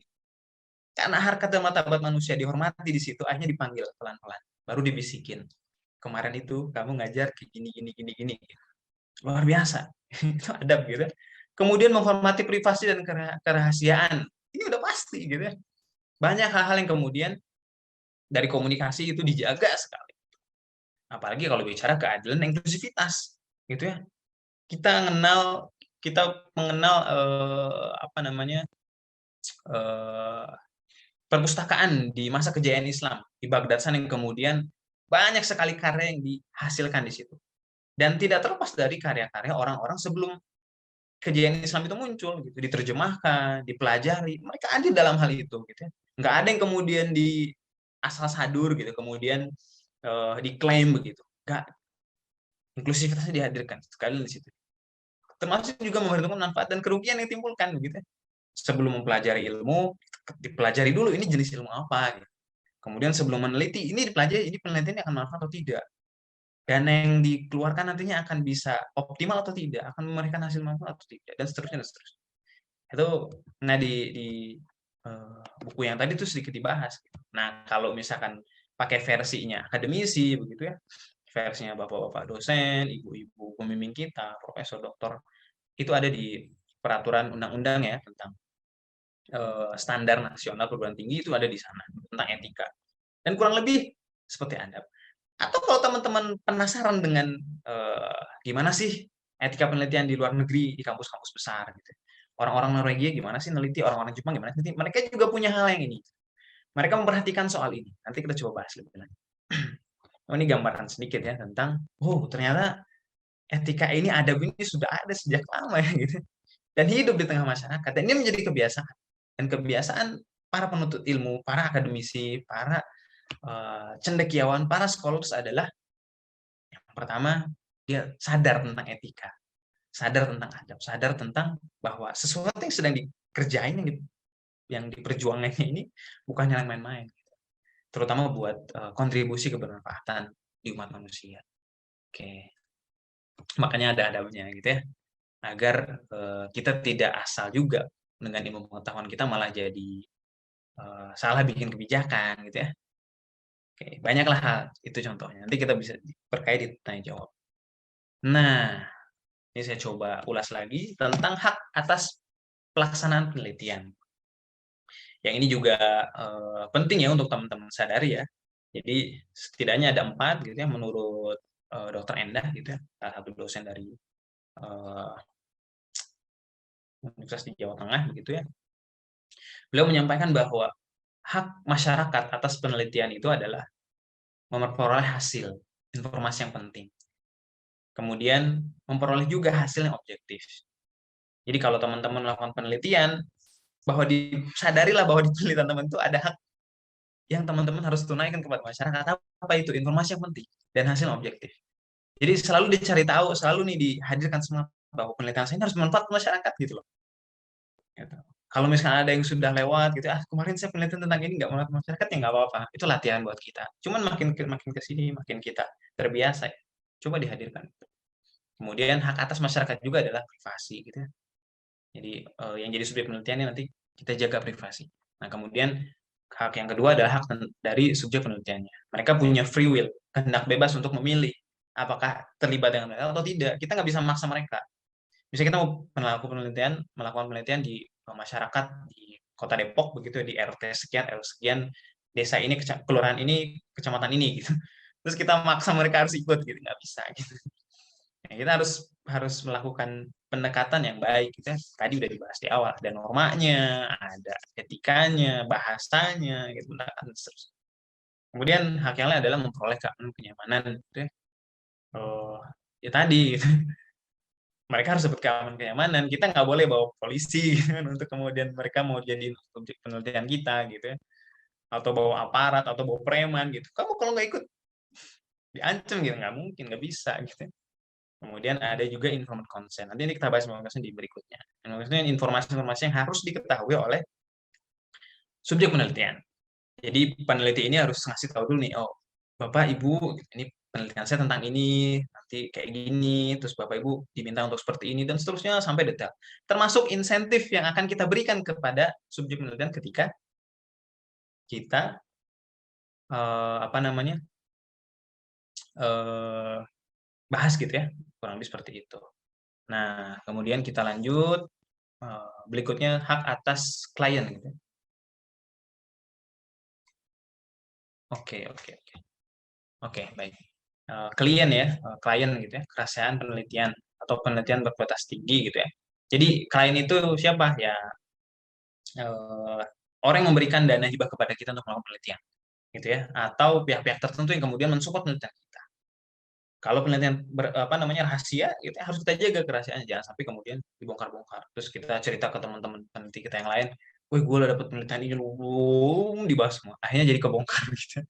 Karena harkat dan martabat manusia dihormati di situ, akhirnya dipanggil pelan-pelan, baru dibisikin. Kemarin itu kamu ngajar kayak gini. Luar biasa. Itu adab gitu. Kemudian menghormati privasi dan kerahasiaan. Ini udah pasti gitu ya. Banyak hal-hal yang kemudian dari komunikasi itu dijaga sekali. Apalagi kalau bicara keadilan dan inklusivitas gitu ya. Kita mengenal perpustakaan di masa kejayaan Islam di Baghdad sana yang kemudian banyak sekali karya yang dihasilkan di situ. Dan tidak terlepas dari karya-karya orang-orang sebelum kejayaan Islam itu muncul gitu, diterjemahkan, dipelajari, mereka ada dalam hal itu gitu ya. Nggak ada yang kemudian di asal sadur gitu, kemudian diklaim begitu. Nggak. Inklusivitasnya dihadirkan sekali di situ. Termasuk juga memperhitungkan manfaat dan kerugian yang ditimbulkan gitu ya. Sebelum mempelajari ilmu, dipelajari dulu ini jenis ilmu apa gitu. Kemudian sebelum meneliti, ini dipelajari, ini penelitiannya akan manfaat atau tidak. Dana yang dikeluarkan nantinya akan bisa optimal atau tidak, akan memberikan hasil manfaat atau tidak, dan seterusnya. Itu di buku yang tadi itu sedikit dibahas. Nah, kalau misalkan pakai versinya akademisi begitu ya, versinya bapak-bapak dosen, ibu-ibu pembimbing kita, profesor, doktor, itu ada di peraturan undang-undang ya tentang standar nasional perguruan tinggi, itu ada di sana tentang etika. Dan kurang lebih seperti adab. Atau kalau teman-teman penasaran dengan gimana sih etika penelitian di luar negeri, di kampus-kampus besar gitu. Orang-orang Norwegia gimana sih neliti, orang-orang Jepang gimana sih? Mereka juga punya hal yang ini. Mereka memperhatikan soal ini. Nanti kita coba bahas lebih lanjut. Ini gambaran sedikit ya tentang ternyata etika ini, adab ini sudah ada sejak lama ya gitu. Dan hidup di tengah masyarakat. Dan ini menjadi kebiasaan. Dan kebiasaan para penuntut ilmu, para akademisi, para cendekiawan, para scholars adalah yang pertama dia sadar tentang etika, sadar tentang adab, sadar tentang bahwa sesuatu yang sedang dikerjain yang diperjuangannya ini bukan yang main-main, terutama buat kontribusi kebermanfaatan di umat manusia. Oke, makanya ada adabnya gitu ya, agar kita tidak asal juga dengan ilmu pengetahuan kita malah jadi salah bikin kebijakan gitu ya. Oke, banyaklah hal itu contohnya. Nanti kita bisa berkait di tanya jawab. Nah, ini saya coba ulas lagi tentang hak atas pelaksanaan penelitian. Yang ini juga penting ya untuk teman-teman sadari ya. Jadi setidaknya ada 4 gitu ya menurut Dr. Endah gitu ya, salah satu dosen dari Universitas di Jawa Tengah begitu ya. Beliau menyampaikan bahwa hak masyarakat atas penelitian itu adalah memperoleh hasil, informasi yang penting. Kemudian memperoleh juga hasil yang objektif. Jadi kalau teman-teman melakukan penelitian, bahwa disadarilah bahwa di penelitian teman itu ada hak yang teman-teman harus tunaikan kepada masyarakat. Apa itu? Informasi yang penting dan hasil yang objektif. Jadi selalu dicari tahu, selalu nih dihadirkan semua bahwa penelitian saya ini harus bermanfaat masyarakat gitu loh. Gitu. Kalau misalnya ada yang sudah lewat gitu, kemarin saya penelitian tentang ini nggak bermanfaat masyarakat, ya nggak apa-apa. Itu latihan buat kita. Cuman makin ke sini, makin kita terbiasa. Ya. Coba dihadirkan. Kemudian hak atas masyarakat juga adalah privasi gitu ya. Jadi yang jadi subjek penelitiannya nanti kita jaga privasi. Nah kemudian hak yang kedua adalah hak dari subjek penelitiannya. Mereka punya free will, kehendak bebas untuk memilih apakah terlibat dengan mereka atau tidak. Kita nggak bisa memaksa mereka. Misalnya kita mau melakukan penelitian di masyarakat di Kota Depok begitu di RT sekian, RW sekian, desa ini, kelurahan ini, kecamatan ini gitu. Terus kita maksa mereka harus ikut gitu, nggak bisa gitu. Nah, kita harus melakukan pendekatan yang baik gitu. Tadi udah dibahas di awal, ada normanya, ada etikanya, bahasanya gitu, pendekatan terus. Kemudian hak yang lain adalah memperoleh keamanan, kenyamanan gitu ya. Ya tadi gitu. Mereka harus dapat keamanan, kenyamanan. Kita nggak boleh bawa polisi gitu kan, untuk kemudian mereka mau jadi objek penelitian kita gitu ya. Atau bawa aparat atau bawa preman gitu. Kamu kalau nggak ikut diancam gitu, nggak mungkin, nggak bisa gitu. Kemudian ada juga informed consent. Nanti kita bahas informed consent di berikutnya. Maksudnya informasi-informasi yang harus diketahui oleh subjek penelitian. Jadi peneliti ini harus ngasih tahu dulu nih, oh Bapak Ibu, ini penelitian saya tentang ini, nanti kayak gini, terus Bapak Ibu diminta untuk seperti ini, dan seterusnya sampai detail. Termasuk insentif yang akan kita berikan kepada subjek penelitian ketika kita bahas gitu ya, kurang lebih seperti itu. Nah, kemudian kita lanjut, berikutnya hak atas klien gitu. Oke, baik. Klien ya, klien gitu ya, kerahasiaan penelitian atau penelitian berkualitas tinggi gitu ya. Jadi klien itu siapa? Ya orang yang memberikan dana hibah kepada kita untuk melakukan penelitian, gitu ya, atau pihak-pihak tertentu yang kemudian mensupport penelitian kita. Kalau penelitian rahasia, itu harus kita jaga kerahasiaannya, jangan sampai kemudian dibongkar-bongkar. Terus kita cerita ke teman-teman peneliti kita yang lain, wih gue udah dapat penelitian ini, belum dibahas semua. Akhirnya jadi kebongkar gitu.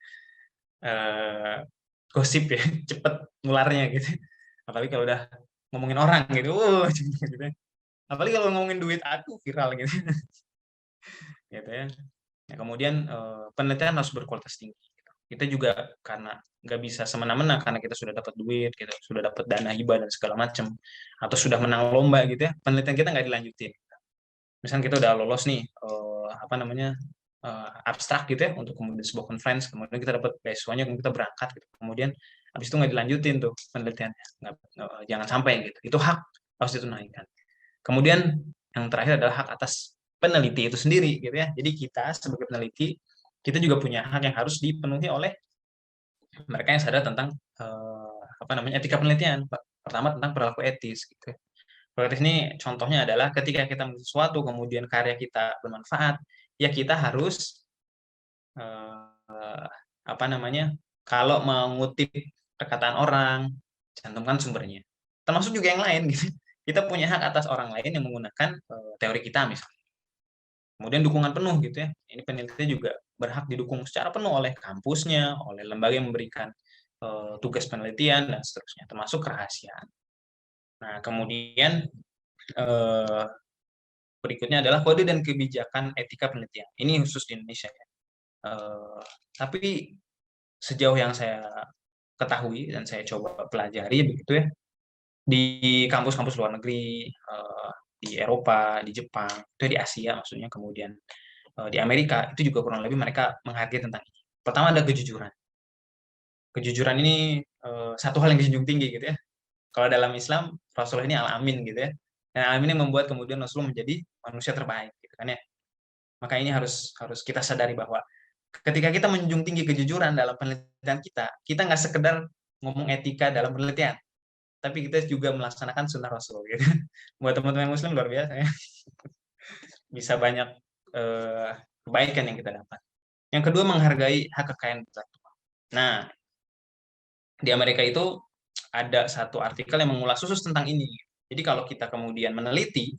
Gosip ya, cepet nularnya gitu. Apalagi kalau udah ngomongin orang gitu, gitu. Apalagi kalau ngomongin duit aku viral gitu. Gitu ya. Nah, kemudian penelitian harus berkualitas tinggi. Gitu. Kita juga karena nggak bisa semena-mena karena kita sudah dapat duit, kita sudah dapat dana hibah dan segala macam, atau sudah menang lomba gitu ya, penelitian kita nggak dilanjutin. Misalnya kita udah lolos nih, abstrak gitu ya untuk kemudian sebuah conference, kemudian kita dapat beasiswanya, kemudian kita berangkat gitu. Kemudian habis itu nggak dilanjutin tuh penelitiannya, jangan sampai gitu. Itu hak harus ditunaikan. Kemudian yang terakhir adalah hak atas peneliti itu sendiri gitu ya. Jadi kita sebagai peneliti kita juga punya hak yang harus dipenuhi oleh mereka yang sadar tentang etika penelitian. Pertama tentang perilaku etis gitu. Perilaku etis ini contohnya adalah ketika kita melakukan sesuatu kemudian karya kita bermanfaat, ya kita harus kalau mengutip perkataan orang, cantumkan sumbernya. termasuk juga yang lain gitu. Kita punya hak atas orang lain yang menggunakan teori kita misalnya. Kemudian dukungan penuh gitu ya. Ini penelitian juga berhak didukung secara penuh oleh kampusnya, oleh lembaga yang memberikan tugas penelitian dan seterusnya, termasuk kerahasiaan. Nah, kemudian berikutnya adalah kode dan kebijakan etika penelitian. Ini khusus di Indonesia ya. Tapi sejauh yang saya ketahui dan saya coba pelajari begitu ya, di kampus-kampus luar negeri, di Eropa, di Jepang, itu di Asia maksudnya, kemudian di Amerika, itu juga kurang lebih mereka menghargai tentang ini. Pertama ada kejujuran. Kejujuran ini satu hal yang dijunjung tinggi gitu ya. Kalau dalam Islam, Rasulullah ini al-amin gitu ya. Dan al-amin ini membuat kemudian Rasulullah menjadi manusia terbaik gitu kan ya. Maka ini harus kita sadari bahwa ketika kita menjunjung tinggi kejujuran dalam penelitian kita nggak sekedar ngomong etika dalam penelitian, tapi kita juga melaksanakan sunnah Rasul gitu. Buat teman-teman Muslim luar biasa ya. Bisa banyak kebaikan yang kita dapat. Yang kedua, menghargai hak kekayaan intelektual. Nah, di Amerika itu ada satu artikel yang mengulas khusus tentang ini. Jadi kalau kita kemudian meneliti,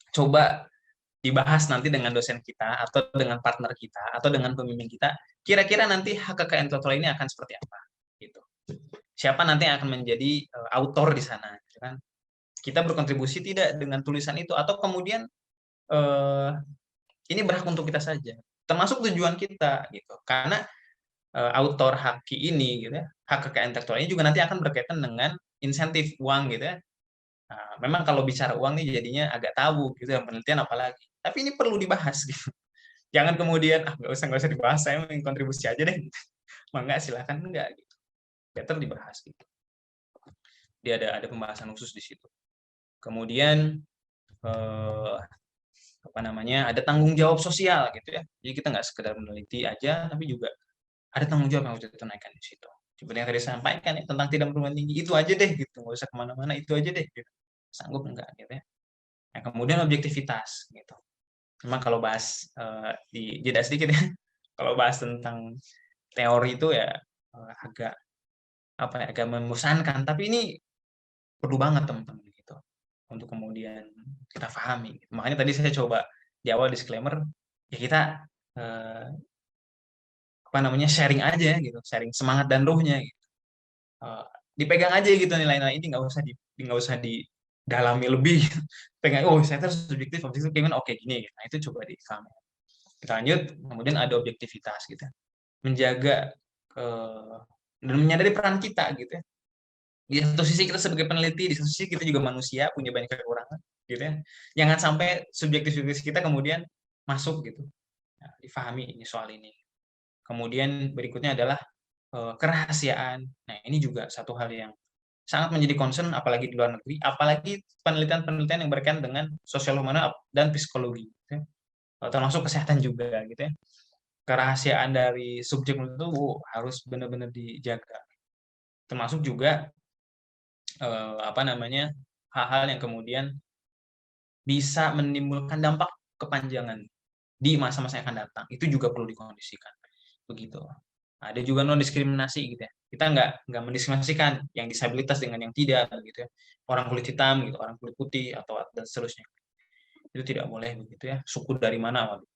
coba dibahas nanti dengan dosen kita, atau dengan partner kita, atau dengan pembimbing kita, kira-kira nanti hak kekayaan intelektual ini akan seperti apa? Gitu. Siapa nanti yang akan menjadi autor di sana? Gitu kan? Kita berkontribusi tidak dengan tulisan itu, atau kemudian ini berhak untuk kita saja, termasuk tujuan kita, gitu. Karena autor haki ini, gitu ya, hak kekayaan intelektual ini juga nanti akan berkaitan dengan insentif uang, gitu ya. Nah, memang kalau bicara uang nih jadinya agak tabu gitu ya, penelitian apalagi. Tapi ini perlu dibahas gitu. Jangan kemudian nggak usah dibahas, saya mau kontribusi aja deh. Gitu. Enggak, silakan enggak gitu. Better dibahas gitu. Dia ada pembahasan khusus di situ. Kemudian ada tanggung jawab sosial gitu ya. Jadi kita nggak sekedar meneliti aja, tapi juga ada tanggung jawab yang harus ditunaikan di situ. Seperti yang tadi saya sampaikan ya, tentang tidak perguruan tinggi itu aja deh gitu, nggak usah kemana-mana, itu aja deh gitu. Sanggup enggak gitu ya. Nah, kemudian objektivitas gitu. Memang kalau bahas jeda sedikit ya, kalau bahas tentang teori itu ya agak membosankan, tapi ini perlu banget teman-teman gitu untuk kemudian kita pahami. Makanya tadi saya coba di awal disclaimer ya, kita sharing aja gitu, sharing semangat dan ruhnya gitu. Dipegang aja gitu nilai-nilai ini, nggak usah didalami lebih. Pegang, saya terus subjektif gimana, oke gini gitu. Nah itu coba difahami. Kita lanjut, kemudian ada objektivitas gitu, menjaga dan menyadari peran kita gitu ya. Di satu sisi kita sebagai peneliti, di satu sisi kita juga manusia, punya banyak kekurangan gitu ya. Jangan sampai subjektif kita kemudian masuk gitu. Nah, difahami ini soal ini. Kemudian berikutnya adalah kerahasiaan. Nah, ini juga satu hal yang sangat menjadi concern, apalagi di luar negeri, apalagi penelitian-penelitian yang berkaitan dengan sosial humana dan psikologi, gitu ya. Termasuk kesehatan juga, gitu ya. Kerahasiaan dari subjek itu harus benar-benar dijaga. Termasuk juga hal-hal yang kemudian bisa menimbulkan dampak kepanjangan di masa-masa yang akan datang. Itu juga perlu dikondisikan. Begitu. Ada juga non diskriminasi gitu ya. Kita nggak mendiskriminasikan yang disabilitas dengan yang tidak gitu ya. Orang kulit hitam gitu, orang kulit putih atau dan seterusnya. Itu tidak boleh begitu ya. Suku dari mana, waduh.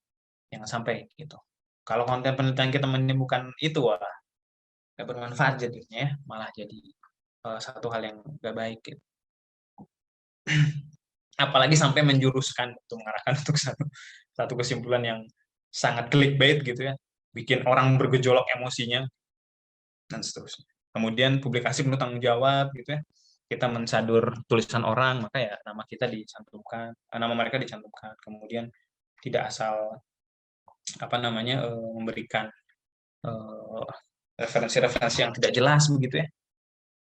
Jangan sampai gitu. Kalau konten penelitian kita menimbulkan itu, nggak bermanfaat jadinya ya, malah jadi satu hal yang nggak baik gitu. Apalagi sampai menjuruskan untuk mengarahkan untuk satu kesimpulan yang sangat clickbait gitu ya, bikin orang bergejolak emosinya dan seterusnya. Kemudian publikasi penuh tanggung jawab gitu ya, kita mensadur tulisan orang, maka ya nama kita dicantumkan, nama mereka dicantumkan. Kemudian tidak asal memberikan referensi-referensi yang tidak jelas begitu ya.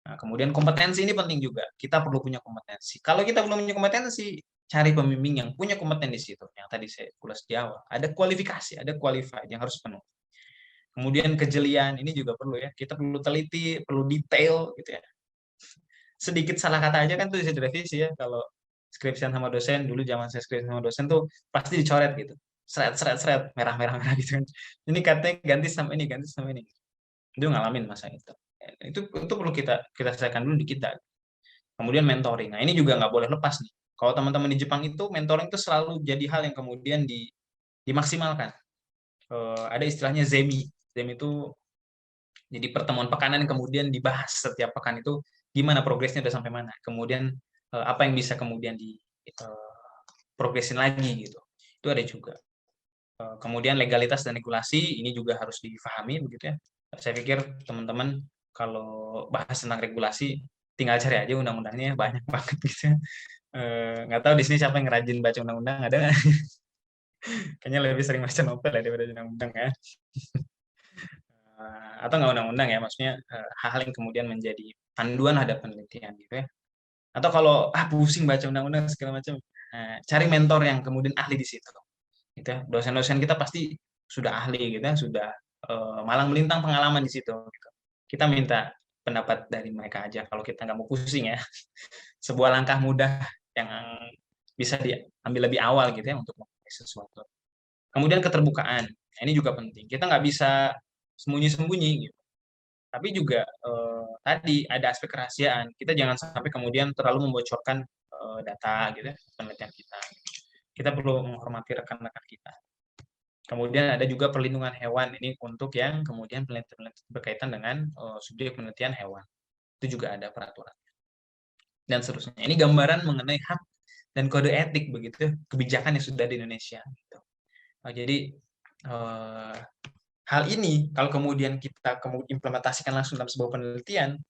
Nah, kemudian kompetensi ini penting juga. Kita perlu punya kompetensi. Kalau kita belum punya kompetensi, cari pembimbing yang punya kompetensi di situ. Yang tadi saya ulas di awal. Ada kualifikasi, ada qualified yang harus penuh. Kemudian kejelian ini juga perlu ya. Kita perlu teliti, perlu detail gitu ya. Sedikit salah kata aja kan tuh bisa direvisi ya. Kalau skripsian sama dosen, dulu zaman saya skripsian sama dosen tuh pasti dicoret gitu. Seret, merah gitu kan. Ini katanya ganti sama ini. Itu ngalamin masa itu. Itu perlu kita selesaikan dulu di kita. Kemudian mentoring. Nah, ini juga nggak boleh lepas nih. Kalau teman-teman di Jepang itu mentoring itu selalu jadi hal yang kemudian dimaksimalkan. Ada istilahnya zemi. Zemi itu jadi pertemuan pekanan yang kemudian dibahas setiap pekan itu gimana progresnya udah sampai mana. Kemudian apa yang bisa kemudian progresin lagi gitu. Itu ada juga. Kemudian legalitas dan regulasi ini juga harus difahami begitu ya. Saya pikir teman-teman kalau bahas tentang regulasi tinggal cari aja undang-undangnya banyak banget gitu. Nggak tahu di sini siapa yang rajin baca undang-undang, ada nggak? Kayaknya lebih sering baca novel ya daripada undang-undang ya. Atau nggak undang-undang ya, maksudnya hal-hal yang kemudian menjadi panduan ada penelitian gitu ya. Atau kalau pusing baca undang-undang segala macam, cari mentor yang kemudian ahli di situ. Gitu ya. Dosen-dosen kita pasti sudah ahli gitu ya, sudah malang melintang pengalaman di situ. Gitu. Kita minta pendapat dari mereka aja kalau kita nggak mau pusing ya. Sebuah langkah mudah yang bisa diambil lebih awal gitu ya untuk melakukan sesuatu. Kemudian keterbukaan, nah, ini juga penting. Kita nggak bisa sembunyi-sembunyi gitu. Tapi juga tadi ada aspek kerahasiaan. Kita jangan sampai kemudian terlalu membocorkan data gitu ya, penelitian kita. Kita perlu menghormati rekan-rekan kita. Kemudian ada juga perlindungan hewan, ini untuk yang kemudian penelitian berkaitan dengan subjek penelitian hewan. Itu juga ada peraturan. Dan seterusnya. Ini gambaran mengenai hak dan kode etik begitu, kebijakan yang sudah di Indonesia. Gitu. Jadi hal ini kalau kemudian kita implementasikan langsung dalam sebuah penelitian,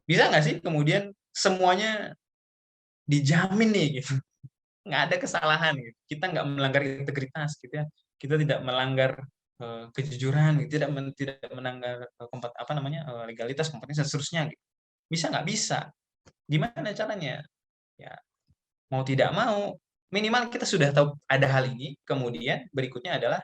bisa nggak sih kemudian semuanya dijamin nih gitu, nggak ada kesalahan gitu, kita nggak melanggar integritas gitu ya, kita tidak melanggar kejujuran gitu, tidak melanggar legalitas, kompetensi dan seterusnya gitu. Bisa nggak? Bisa. Gimana caranya? Ya mau tidak mau minimal kita sudah tahu ada hal ini, kemudian berikutnya adalah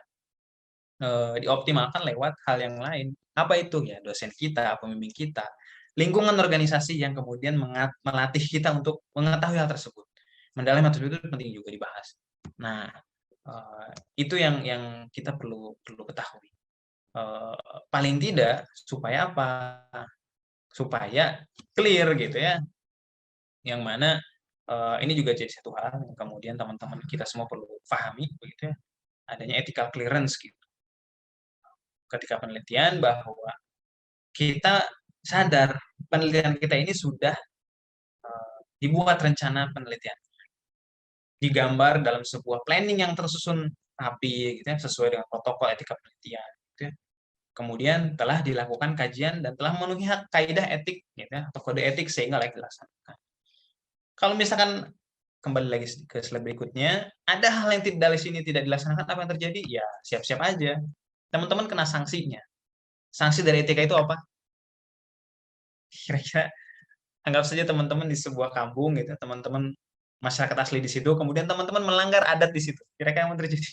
dioptimalkan lewat hal yang lain. Apa itu? Ya dosen kita, pembimbing kita, lingkungan organisasi yang kemudian melatih kita untuk mengetahui hal tersebut. Mendalami hal tersebut itu penting juga dibahas. Nah, itu yang kita perlu ketahui. Paling tidak supaya apa? Supaya clear gitu ya. Yang mana ini juga jadi satu hal yang kemudian teman-teman kita semua perlu pahami begitu ya. Adanya ethical clearance gitu. Ketika penelitian bahwa kita sadar penelitian kita ini sudah dibuat rencana penelitian, digambar dalam sebuah planning yang tersusun rapi, gitu ya, sesuai dengan protokol etika penelitian. Gitu ya. Kemudian telah dilakukan kajian dan telah memenuhi kaidah etik, gitu ya, atau kode etik sehingga layak dilaksanakan. Kalau misalkan kembali lagi ke slide berikutnya, ada hal yang dari sini tidak dilaksanakan, apa yang terjadi? Ya siap-siap aja. Teman-teman kena sanksinya. Sanksi dari etika itu apa? Kira-kira anggap saja teman-teman di sebuah kampung gitu, teman-teman masyarakat asli di situ, kemudian teman-teman melanggar adat di situ. Kira-kira yang terjadi?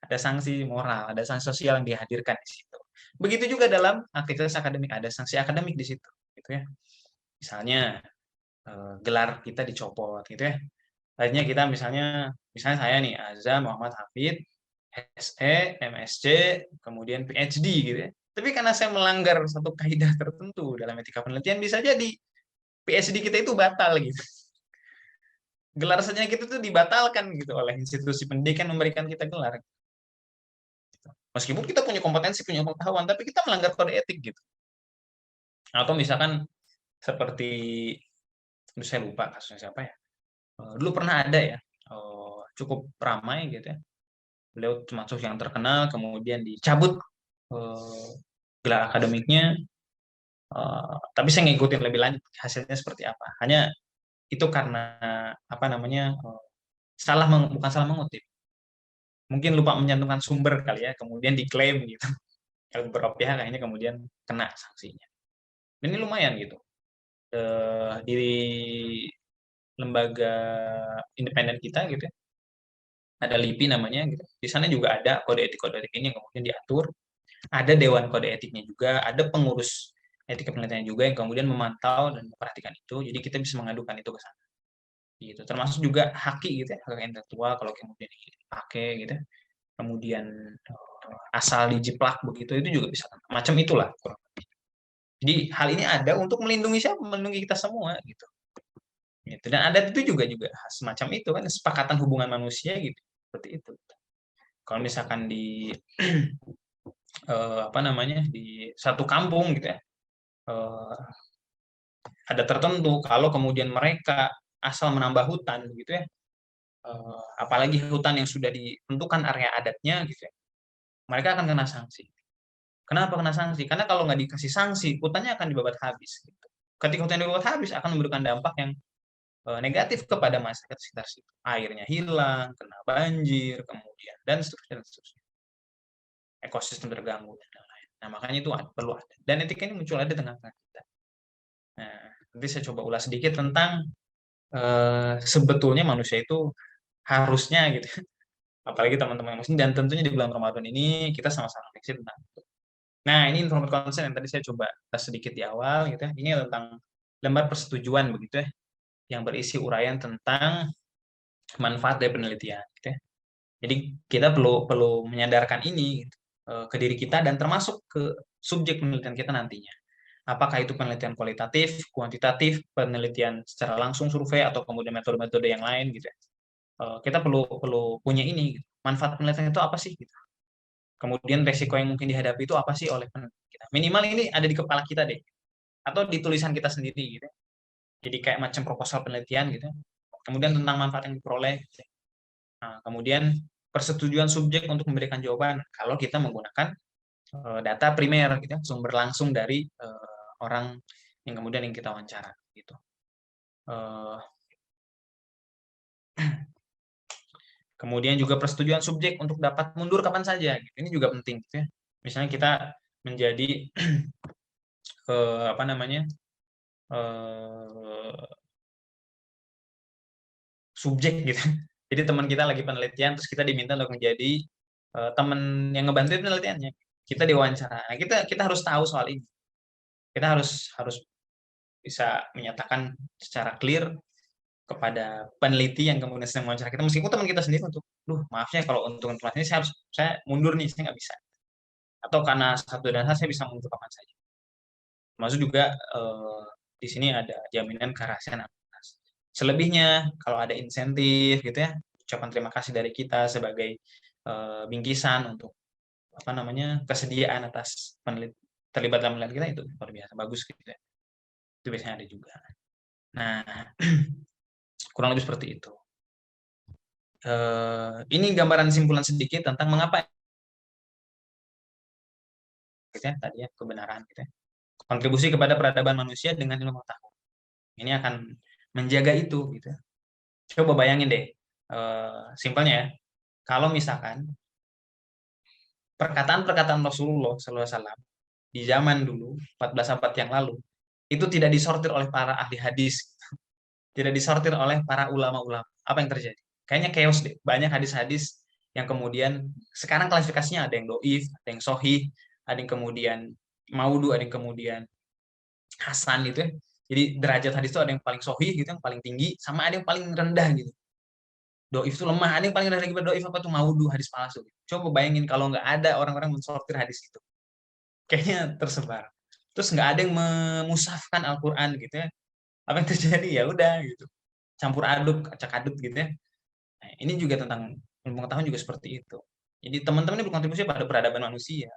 Ada sanksi moral, ada sanksi sosial yang dihadirkan di situ. Begitu juga dalam aktivitas akademik, ada sanksi akademik di situ, gitu ya. Misalnya gelar kita dicopot, gitu ya. Akhirnya kita misalnya saya nih Azza Muhammad Hafid, SE, MSc, kemudian PhD gitu ya. Tapi karena saya melanggar satu kaidah tertentu dalam etika penelitian, bisa jadi PhD kita itu batal gitu. Gelar saja kita itu dibatalkan gitu oleh institusi pendidikan memberikan kita gelar. Meskipun kita punya kompetensi, punya pengetahuan, tapi kita melanggar kode etik gitu. Atau misalkan seperti, saya lupa kasusnya siapa ya. Dulu pernah ada ya, cukup ramai gitu ya. Beliau termasuk yang terkenal, kemudian dicabut gelar akademiknya, tapi saya ngikutin lebih lanjut hasilnya seperti apa. Hanya itu karena bukan salah mengutip, mungkin lupa menyantumkan sumber kali ya, kemudian diklaim gitu. Kalau beberapa pihak akhirnya kemudian kena sanksinya. Dan ini lumayan gitu. Di lembaga independen kita gitu ya, ada LIPI namanya gitu. Di sana juga ada kode etik ini yang kemudian diatur. Ada dewan kode etiknya juga, ada pengurus etika penelitian juga yang kemudian memantau dan memperhatikan itu. Jadi kita bisa mengadukan itu ke sana. Gitu. Termasuk juga haki gitu ya, hak intelektual kalau kemudian dipakai gitu. Kemudian asal dijiplak begitu, itu juga bisa macam itulah kurang lebih. Jadi hal ini ada untuk melindungi siapa? Melindungi kita semua gitu. Gitu. Dan adat itu juga semacam itu kan, kesepakatan hubungan manusia gitu. Seperti itu. Kalau misalkan di apa namanya, di satu kampung gitu ya, ada tertentu kalau kemudian mereka asal menambah hutan gitu ya, apalagi hutan yang sudah ditentukan area adatnya gitu ya, mereka akan kena sanksi. Kenapa kena sanksi? Karena kalau nggak dikasih sanksi, hutannya akan dibabat habis. Gitu. Ketika hutan dibabat habis, akan memberikan dampak yang negatif kepada masyarakat sekitar situ. Airnya hilang, kena banjir, kemudian dan seterusnya. Ekosistem terganggu dan lain-lain. Nah, makanya itu perlu ada. Dan etika ini muncul ada di tengah-tengah kita. Nah, nanti saya coba ulas sedikit tentang sebetulnya manusia itu harusnya gitu. Apalagi teman-teman muslim, dan tentunya di bulan Ramadan ini kita sama-sama refleksi tentang itu. Nah, ini informasi konsen yang tadi saya coba sedikit di awal gitu ya. Ini tentang lembar persetujuan begitu ya, yang berisi uraian tentang manfaat dari penelitian gitu ya. Jadi kita perlu menyadarkan ini gitu, ke diri kita dan termasuk ke subjek penelitian kita nantinya. Apakah itu penelitian kualitatif, kuantitatif, penelitian secara langsung survei, atau kemudian metode-metode yang lain gitu ya. Kita perlu punya ini gitu. Manfaat penelitian itu apa sih gitu. Kemudian resiko yang mungkin dihadapi itu apa sih oleh penelitian kita. Minimal ini ada di kepala kita deh, atau di tulisan kita sendiri gitu. Jadi kayak macam proposal penelitian gitu. Kemudian tentang manfaat yang diperoleh. Gitu. Nah, kemudian persetujuan subjek untuk memberikan jawaban kalau kita menggunakan data primer gitu, sumber langsung dari orang yang kemudian yang kita wawancara gitu. Kemudian juga persetujuan subjek untuk dapat mundur kapan saja. Gitu. Ini juga penting. Gitu ya. Misalnya kita menjadi apa namanya subjek gitu. Jadi teman kita lagi penelitian, terus kita diminta untuk menjadi teman yang ngebantu penelitiannya. Kita diwawancara. Nah, kita harus tahu soal ini. Kita harus bisa menyatakan secara clear kepada peneliti yang kemudian sedang mewawancara kita, meskipun teman kita sendiri, untuk, maaf ya kalau untuk informasi ini saya mundur nih, saya nggak bisa. Atau karena satu dan saya bisa mundur kapan saja. Termasuk juga di sini ada jaminan kerahasiaan aktivitas. Selebihnya, kalau ada insentif gitu ya, ucapan terima kasih dari kita sebagai bingkisan untuk apa namanya kesediaan atas terlibat dalam penelitian kita, itu luar biasa bagus gitu ya. Itu biasanya ada juga. Nah, kurang lebih seperti itu. Ini gambaran simpulan sedikit tentang mengapa gitu ya, tadi ya, kebenaran gitu ya. Kontribusi kepada peradaban manusia dengan ilmu pengetahuan. Ini akan menjaga itu gitu. Coba bayangin deh, simpelnya ya, kalau misalkan perkataan-perkataan Rasulullah SAW di zaman dulu 14 abad yang lalu itu tidak disortir oleh para ahli hadis, tidak disortir oleh para ulama-ulama, apa yang terjadi? Kayaknya chaos deh. Banyak hadis-hadis yang kemudian sekarang klasifikasinya ada yang doif, ada yang sohih, ada yang kemudian maudu, ada yang kemudian hasan gitu ya. Jadi derajat hadis itu ada yang paling sohih gitu, yang paling tinggi, sama ada yang paling rendah gitu. Doif itu lemah, ada yang paling rendah lagi. Doif apa tuh? Maudu, hadis palsu. Coba bayangin kalau nggak ada orang-orang mensortir hadis itu. Kayaknya tersebar. Terus nggak ada yang memusafkan Al-Quran gitu ya. Apa yang terjadi? Ya udah gitu. Campur aduk, acak-aduk gitu ya. Nah, ini juga tentang ilmu pengetahuan juga seperti itu. Jadi teman-teman ini berkontribusi pada peradaban manusia.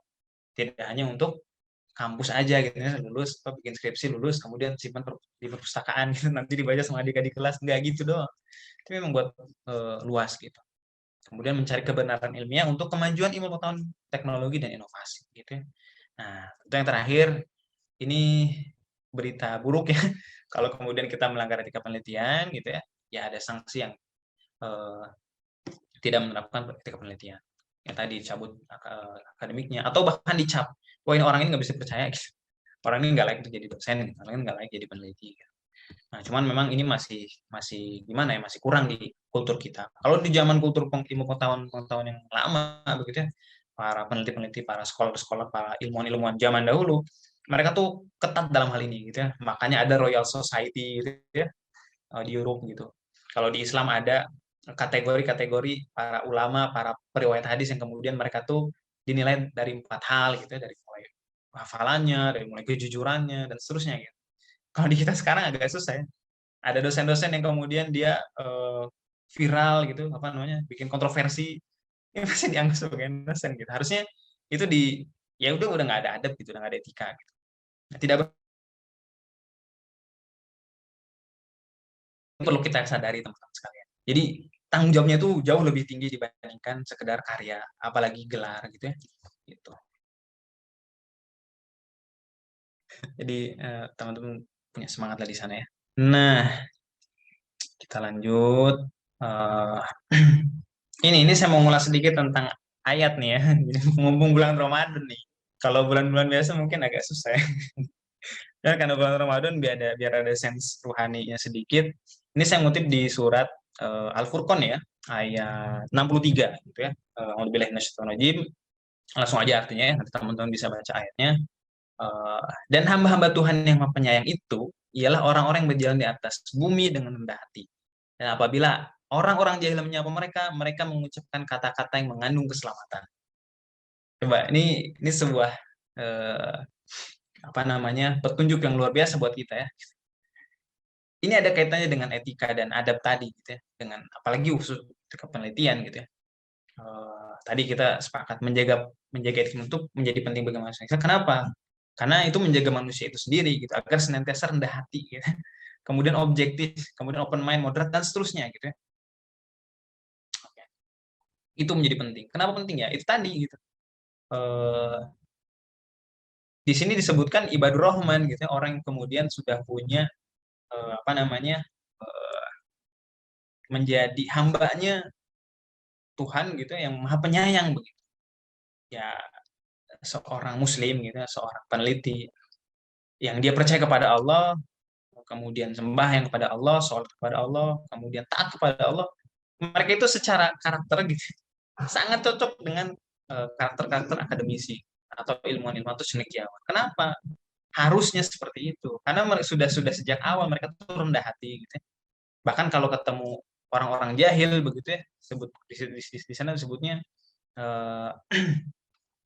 Tidak hanya untuk kampus aja gitu ya, lulus, bikin skripsi, lulus, kemudian simpan di perpustakaan gitu, nanti dibaca sama adik-adik kelas, nggak gitu doang. Itu memang buat luas gitu. Kemudian mencari kebenaran ilmiah untuk kemajuan ilmu pengetahuan, teknologi, dan inovasi gitu ya. Nah, itu yang terakhir, ini berita buruk ya. Kalau kemudian kita melanggar etika penelitian gitu ya, ya ada sanksi yang tidak menerapkan etika penelitian. Yang tadi dicabut akademiknya, atau bahkan dicap, wah ini orang ini nggak bisa percaya gitu. Orang ini nggak layak untuk jadi dosen, orang ini nggak layak jadi peneliti. Gitu. Nah, cuman memang ini masih gimana ya, masih kurang di kultur kita. Kalau di zaman kultur ilmu pengetahuan yang lama begitu ya, para peneliti-peneliti, para sekolah-sekolah, para ilmuwan-ilmuwan zaman dahulu, mereka tuh ketat dalam hal ini gitu ya. Makanya ada Royal Society gitu ya di Europe gitu. Kalau di Islam ada kategori-kategori para ulama, para periwayat hadis yang kemudian mereka tuh dinilai dari 4 hal gitu ya, dari mulai hafalannya, dari mulai kejujurannya dan seterusnya gitu. Kalau di kita sekarang agak susah ya. Ada dosen-dosen yang kemudian dia viral gitu, apa namanya, bikin kontroversi, ya masih dianggap sebagai dosen gitu. Harusnya itu ya udah nggak ada adab gitu, udah nggak ada etika gitu. Tidak perlu kita sadari teman-teman sekalian. Jadi tanggung jawabnya itu jauh lebih tinggi dibandingkan sekedar karya, apalagi gelar gitu ya. Gitu. Jadi teman-teman punya semangat lah di sana ya. Nah, kita lanjut. Ini saya mau ngulas sedikit tentang ayat nih ya. Mumpung bulan Ramadan nih. Kalau bulan-bulan biasa mungkin agak susah ya. Dan karena bulan Ramadan biar ada sense ruhaninya sedikit. Ini saya ngutip di surat Al-Furqan ya, ayat 63 gitu ya. A'udzubillahi minasyaitonir rajim. Langsung aja artinya ya, nanti teman-teman bisa baca ayatnya. Dan hamba-hamba Tuhan yang Maha Penyayang itu ialah orang-orang yang berjalan di atas bumi dengan rendah hati. Dan apabila orang-orang jahil menyapa mereka, mereka mengucapkan kata-kata yang mengandung keselamatan. Coba ini sebuah apa namanya, petunjuk yang luar biasa buat kita ya. Ini ada kaitannya dengan etika dan adab tadi gitu ya, dengan apalagi khusus ketika penelitian gitu ya. Tadi kita sepakat menjaga etika itu menjadi penting bagi manusia. Kenapa? Karena itu menjaga manusia itu sendiri gitu, agar senantiasa rendah hati gitu. Kemudian objektif, kemudian open mind, moderat dan seterusnya gitu ya. Itu menjadi penting. Kenapa penting ya? Itu tadi gitu. Di sini disebutkan ibadur rahman gitu ya, orang yang kemudian sudah punya apa namanya, menjadi hambanya Tuhan gitu yang Maha Penyayang begitu. Ya seorang muslim gitu, seorang peneliti yang dia percaya kepada Allah, kemudian sembahyang kepada Allah, sholat kepada Allah, kemudian taat kepada Allah. Mereka itu secara karakter gitu sangat cocok dengan karakter-karakter akademisi atau ilmuwan-ilmuwan itu cendekiawan. Kenapa? Harusnya seperti itu. Karena sudah sejak awal mereka tuh rendah hati gitu ya. Bahkan kalau ketemu orang-orang jahil begitu ya, sebut di sana disebutnya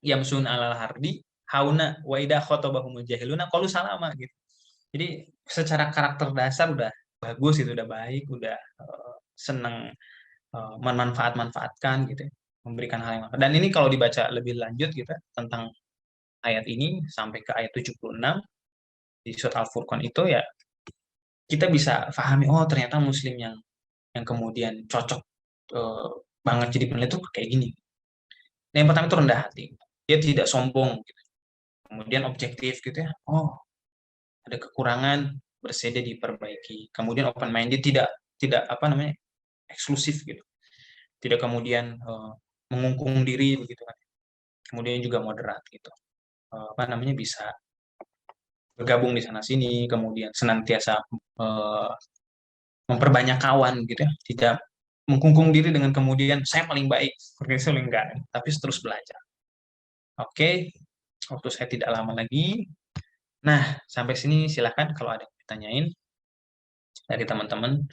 yamsun alal hardi hauna wa idha khotabahumul jahiluna qalu salama gitu. Jadi secara karakter dasar udah bagus itu, udah baik, udah senang memanfaatkan gitu ya, memberikan hal yang manfaat. Dan ini kalau dibaca lebih lanjut gitu tentang ayat ini sampai ke ayat 76 di surat Al-Furqan itu ya, kita bisa pahami oh ternyata muslim yang kemudian cocok banget jadi peneliti itu kayak gini. Nah, yang pertama itu rendah hati. Dia tidak sombong gitu. Kemudian objektif gitu ya. Oh, ada kekurangan, bersedia diperbaiki. Kemudian open minded, tidak apa namanya? Eksklusif gitu. Tidak kemudian mengungkung diri begitu kan. Kemudian juga moderat gitu. Apa namanya, bisa bergabung di sana sini, kemudian senantiasa memperbanyak kawan gitu ya. Tidak mengkungkung diri dengan kemudian saya paling baik, seperti itu enggak, tapi terus belajar. Oke, waktu saya tidak lama lagi. Nah, sampai sini silahkan kalau ada yang ditanyain dari teman-teman,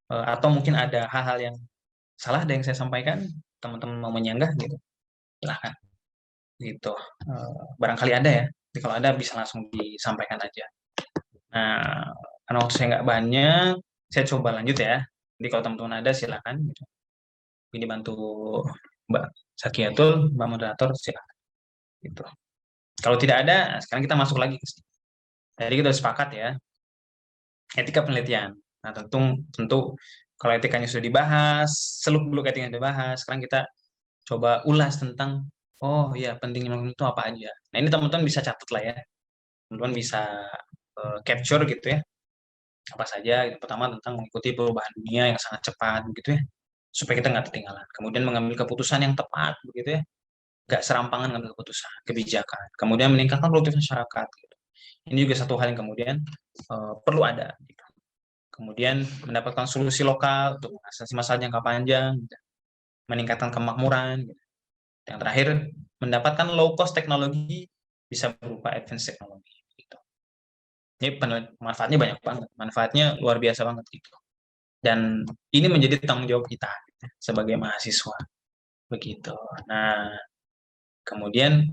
atau mungkin ada hal-hal yang salah ada yang saya sampaikan, teman-teman mau menyanggah gitu, silahkan. Gitu. Barangkali ada ya, jadi kalau ada bisa langsung disampaikan aja. Nah, karena waktu saya nggak banyak, saya coba lanjut ya. Jadi kalau teman-teman ada silahkan. Gitu. Ini bantu Mbak Sakiatul, Mbak Moderator, silahkan. Gitu. Kalau tidak ada, sekarang kita masuk lagi ke sini. Jadi kita sepakat ya, etika penelitian. Nah, tentu kalau etikanya sudah dibahas, seluk-beluk etikanya sudah dibahas, sekarang kita coba ulas tentang, oh ya pentingnya itu apa aja. Nah ini teman-teman bisa catat lah ya, teman-teman bisa capture gitu ya, apa saja. Yang pertama tentang mengikuti perubahan dunia yang sangat cepat gitu ya, supaya kita nggak ketinggalan. Kemudian mengambil keputusan yang tepat begitu ya, nggak serampangan mengambil keputusan, kebijakan. Kemudian meningkatkan produktivitas masyarakat. Gitu. Ini juga satu hal yang kemudian perlu ada. Gitu. Kemudian mendapatkan solusi lokal untuk mengatasi masalah jangka panjang, gitu. Meningkatkan kemakmuran. Gitu. Yang terakhir, mendapatkan low cost teknologi bisa berupa advance teknologi. Gitu. Ini manfaatnya banyak banget, manfaatnya luar biasa banget gitu. Dan ini menjadi tanggung jawab kita gitu, sebagai mahasiswa. Begitu. Nah, kemudian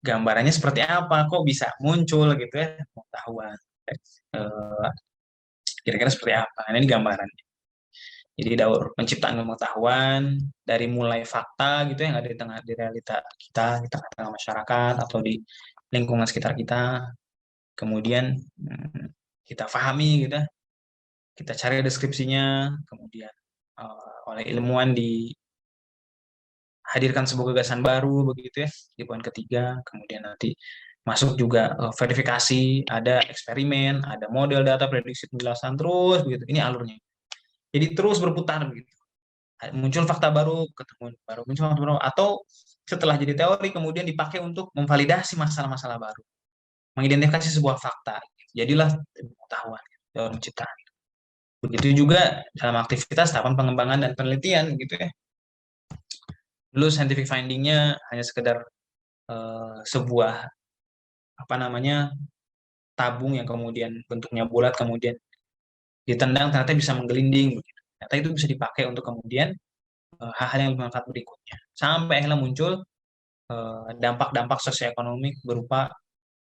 gambarannya seperti apa, kok bisa muncul gitu ya pengetahuan. Kira-kira seperti apa. Nah, ini gambarannya. Jadi daur penciptaan pengetahuan dari mulai fakta gitu yang ada di tengah di realita kita, di tengah-tengah masyarakat atau di lingkungan sekitar kita. Kemudian kita pahami gitu ya. Kita cari deskripsinya, kemudian oleh ilmuwan dihadirkan sebuah gagasan baru begitu ya di poin ketiga. Kemudian nanti masuk juga verifikasi, ada eksperimen, ada model data prediksi penjelasan terus begitu. Ini alurnya. Jadi terus berputar begitu. Muncul fakta baru, ketemu baru, muncul fakta baru, atau setelah jadi teori kemudian dipakai untuk memvalidasi masalah-masalah baru, mengidentifikasi sebuah fakta. Jadilah pengetahuan dalam penciptaan. Begitu juga dalam aktivitas tahapan pengembangan dan penelitian gitu ya. Dulu scientific finding-nya hanya sekedar sebuah tabung yang kemudian bentuknya bulat kemudian ditendang ternyata bisa menggelinding begitu. Ternyata itu bisa dipakai untuk kemudian hal-hal yang bermanfaat berikutnya. Sampai akhirnya muncul dampak-dampak sosioekonomik berupa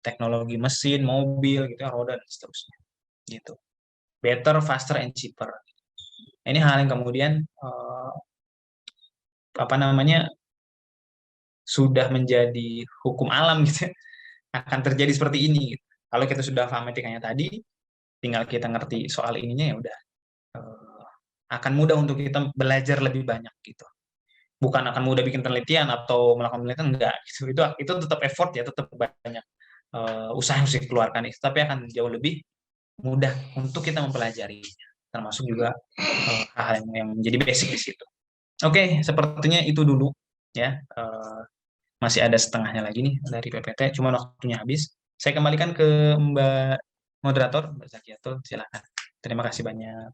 teknologi mesin, mobil gitu ya, roda dan seterusnya. Gitu. Better, faster, and cheaper. Ini hal yang kemudian sudah menjadi hukum alam gitu ya. Akan terjadi seperti ini gitu. Kalau kita sudah paham etikanya tadi, tinggal kita ngerti soal ininya ya udah akan mudah untuk kita belajar lebih banyak gitu. Bukan akan mudah bikin penelitian atau melakukan penelitian enggak gitu. Itu tetap effort ya, tetap banyak usaha yang harus dikeluarkan itu, tapi akan jauh lebih mudah untuk kita mempelajari, termasuk juga hal yang menjadi basic di situ. Oke, sepertinya itu dulu ya. Masih ada setengahnya lagi nih dari PPT, cuma waktunya habis. Saya kembalikan ke Mbak Moderator, Mbak Zakiatul, silakan. Terima kasih banyak.